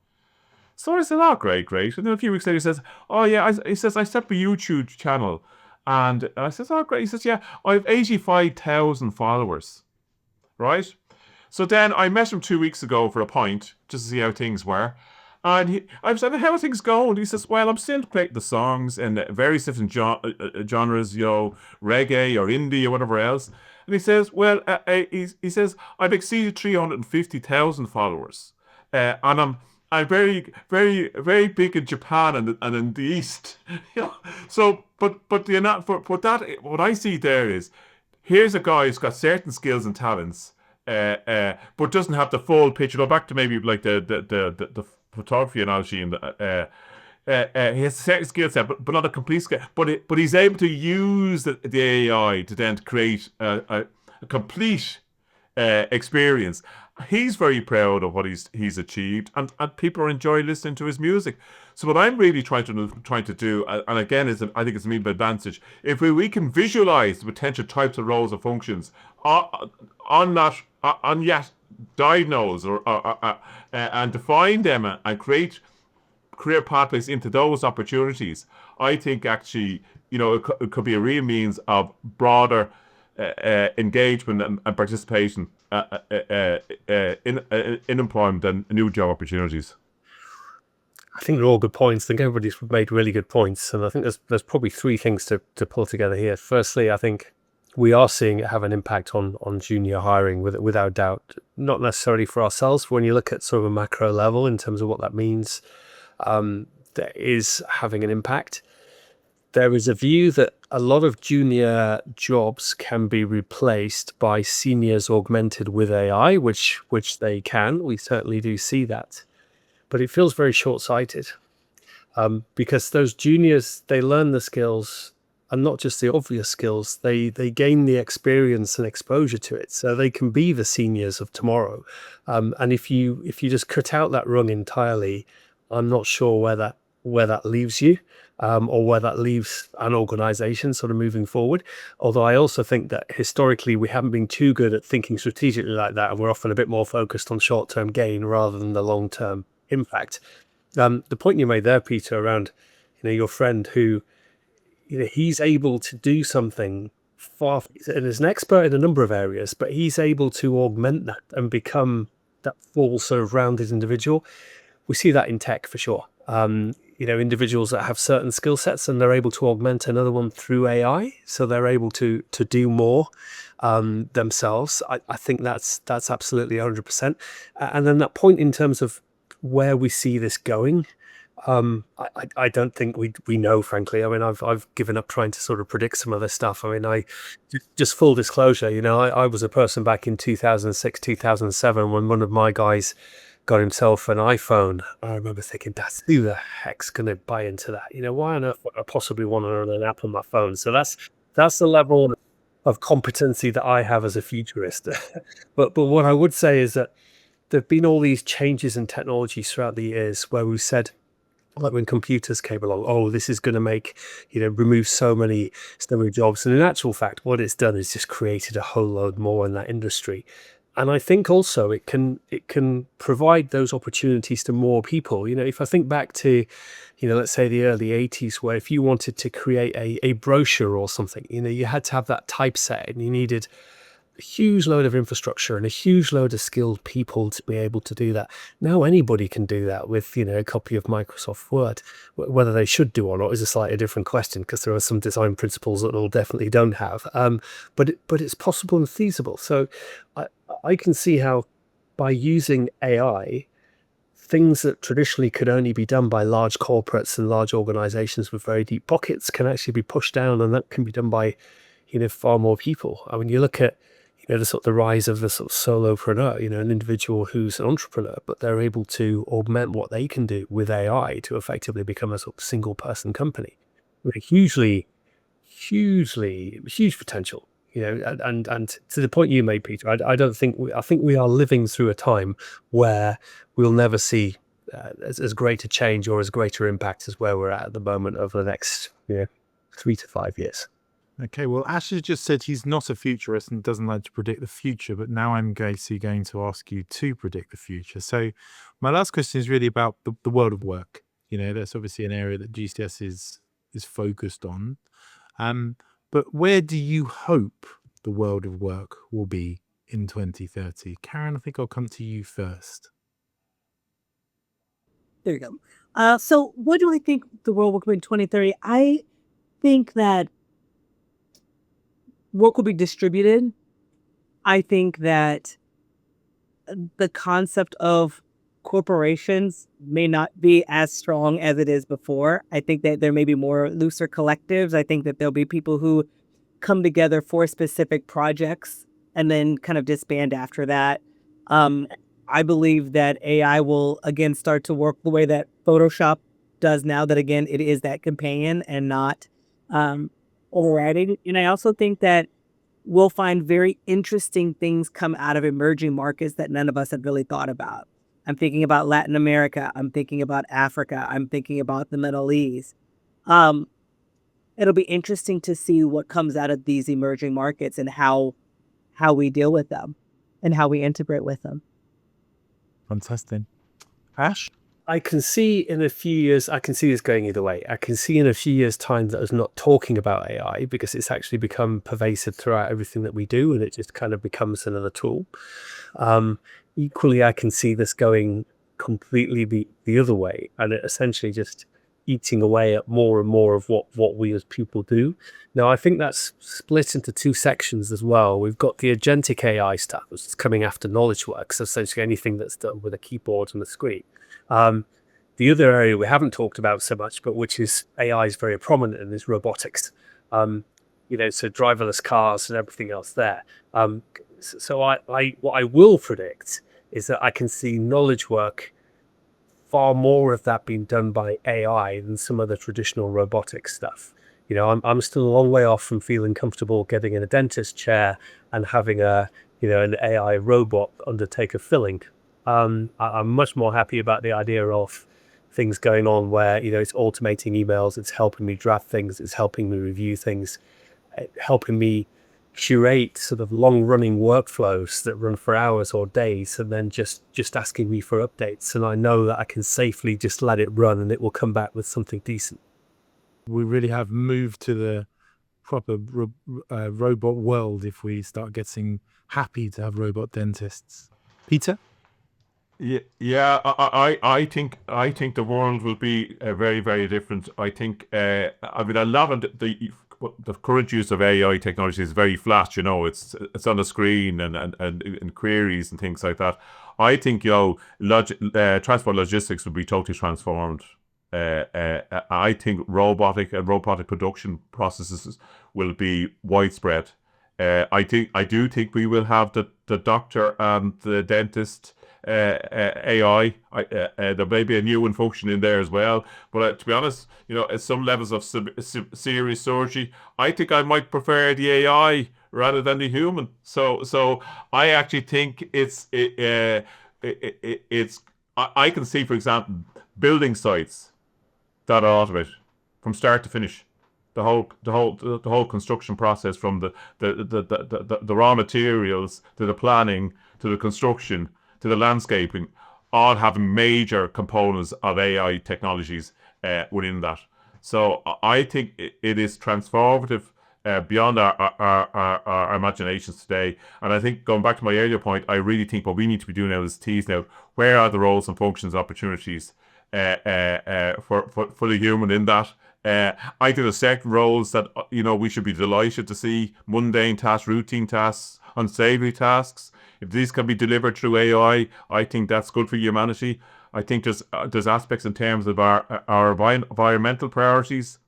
So I said, "Oh, great." And then a few weeks later, he says, "Oh, yeah." He says, "I set up a YouTube channel," and I says, "Oh, great." He says, "Yeah, I have 85,000 followers, right?" So then I met him 2 weeks ago for a pint just to see how things were. And I said, "How are things going?" He says, "Well, I'm still creating the songs in various different genres, reggae or indie or whatever else." And he says, "Well, he says, I've exceeded 350,000 followers. And I'm very, very, very big in Japan and in the East." So, but what I see there is, here's a guy who's got certain skills and talents, but doesn't have the full picture. Back to maybe like the photography analogy, and he has a certain skill set, but not a complete skill. But he's able to use the AI to then create a complete experience. He's very proud of what he's achieved, and people are enjoying listening to his music. So what I'm really trying to do, and again, I think it's a mean advantage, if we can visualize the potential types of roles or functions on yet diagnose or and define them and create career pathways into those opportunities, I think actually it could be a real means of broader engagement and participation in employment and new job opportunities. I think they're all good points. I think everybody's made really good points, and I think there's probably 3 things to pull together here. Firstly, I think we are seeing it have an impact on junior hiring without doubt. Not necessarily for ourselves, but when you look at sort of a macro level in terms of what that means, that is having an impact. There is a view that a lot of junior jobs can be replaced by seniors augmented with AI, which they can. We certainly do see that, but it feels very short-sighted, because those juniors, they learn the skills, and not just the obvious skills. They gain the experience and exposure to it, so they can be the seniors of tomorrow. And if you just cut out that rung entirely, I'm not sure where that leaves you, or where that leaves an organization sort of moving forward. Although I also think that historically we haven't been too good at thinking strategically like that, and we're often a bit more focused on short-term gain rather than the long-term impact. The point you made there, Peter, around your friend who he's able to do something far, and is an expert in a number of areas, but he's able to augment that and become that full sort of rounded individual. We see that in tech for sure. Individuals that have certain skill sets and they're able to augment another one through AI, so they're able to do more themselves. I think that's absolutely 100%. And then that point in terms of where we see this going, I don't think we know, frankly. I mean, I've given up trying to sort of predict some of this stuff. I mean, just full disclosure, I was a person back in 2006, 2007 when one of my guys got himself an iPhone. I remember thinking, who the heck's going to buy into that? Why on earth would I possibly want to run an app on my phone? So that's the level of competency that I have as a futurist. But what I would say is that there've been all these changes in technology throughout the years where we said, like when computers came along, oh, this is going to make, remove so many jobs. And in actual fact, what it's done is just created a whole load more in that industry. And I think also it can provide those opportunities to more people. If I think back to, let's say the early 80s, where if you wanted to create a brochure or something, you had to have that typeset and you needed a huge load of infrastructure and a huge load of skilled people to be able to do that. Now anybody can do that with, a copy of Microsoft Word. Whether they should do or not is a slightly different question, because there are some design principles that all definitely don't have. But it's possible and feasible. So I can see how by using AI, things that traditionally could only be done by large corporates and large organizations with very deep pockets can actually be pushed down, and that can be done by far more people. I mean, you look at the rise of the sort of solopreneur, an individual who's an entrepreneur, but they're able to augment what they can do with AI to effectively become a sort of single person company with a huge potential. And to the point you made, Peter, I think we are living through a time where we'll never see as great a change or as greater impact as where we're at the moment over the next 3 to 5 years. Okay, well, Ash has just said he's not a futurist and doesn't like to predict the future, but now I'm going to ask you to predict the future. So my last question is really about the world of work. That's obviously an area that GCS is focused on. But where do you hope the world of work will be in 2030? Karen, I think I'll come to you first. There you go. So what do I think the world will be in 2030? I think that work will be distributed. I think that the concept of corporations may not be as strong as it is before. I think that there may be more looser collectives. I think that there'll be people who come together for specific projects and then kind of disband after that. I believe that AI will again start to work the way that Photoshop does now, that again, it is that companion and not overriding. And I also think that we'll find very interesting things come out of emerging markets that none of us had really thought about. I'm thinking about Latin America. I'm thinking about Africa. I'm thinking about the Middle East. It'll be interesting to see what comes out of these emerging markets and how we deal with them and how we integrate with them. Fantastic. Ash? I can see in a few years, I can see this going either way. I can see in a few years' time that us not talking about AI because it's actually become pervasive throughout everything that we do, and it just kind of becomes another tool. Equally, I can see this going completely the other way, and it essentially just eating away at more and more of what we as people do. Now, I think that's split into two sections as well. We've got the agentic AI stuff, which is coming after knowledge work, so essentially anything that's done with a keyboard and a screen. The other area we haven't talked about so much, but which is AI is very prominent in, is robotics. So driverless cars and everything else there. So what I will predict is that I can see knowledge work, far more of that being done by AI than some of the traditional robotic stuff. I'm still a long way off from feeling comfortable getting in a dentist chair and having an AI robot undertake a filling. I'm much more happy about the idea of things going on where it's automating emails, it's helping me draft things, it's helping me review things, helping me curate sort of long-running workflows that run for hours or days, and then just asking me for updates, and I know that I can safely just let it run and it will come back with something decent. We really have moved to the proper robot world if we start getting happy to have robot dentists. Peter? Yeah. I think the world will be very, very different. I think a lot of the current use of AI technology is very flat. It's on the screen and queries and things like that. I think transport logistics will be totally transformed. I think robotic production processes will be widespread. I do think we will have the doctor and the dentist AI. There may be a new one function in there as well. But to be honest, at some levels of serious surgery, I think I might prefer the AI rather than the human. So I actually think I can see, for example, building sites that are automated from start to finish. The whole construction process, from the raw materials to the planning to the construction to the landscaping, all having major components of AI technologies within that. So I think it is transformative beyond our imaginations today. And I think, going back to my earlier point, I really think what we need to be doing now is tease out where are the roles and functions, opportunities for the human in that. I think there's certain roles that we should be delighted to see: mundane tasks, routine tasks, unsavory tasks. If these can be delivered through AI, I think that's good for humanity. I think there's aspects in terms of our environmental priorities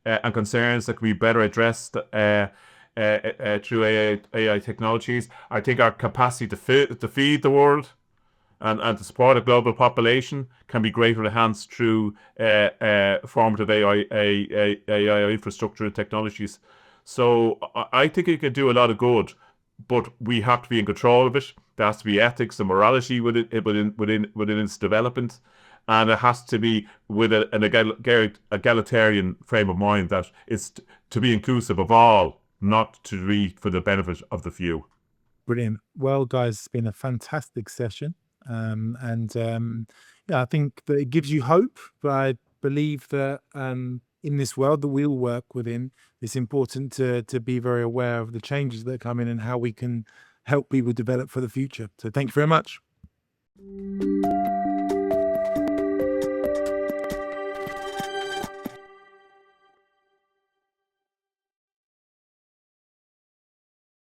and concerns that can be better addressed through AI technologies. I think our capacity to feed the world and to support a global population can be greatly enhanced through formative AI infrastructure and technologies. So I think it can do a lot of good, but we have to be in control of it. There has to be ethics and morality within its development, and it has to be with an egalitarian frame of mind, that it's to be inclusive of all, not to be for the benefit of the few. Brilliant. Well, guys, it's been a fantastic session. I think that it gives you hope, but I believe that in this world that we all work within, it's important to be very aware of the changes that come in and how we can help people develop for the future. So thank you very much.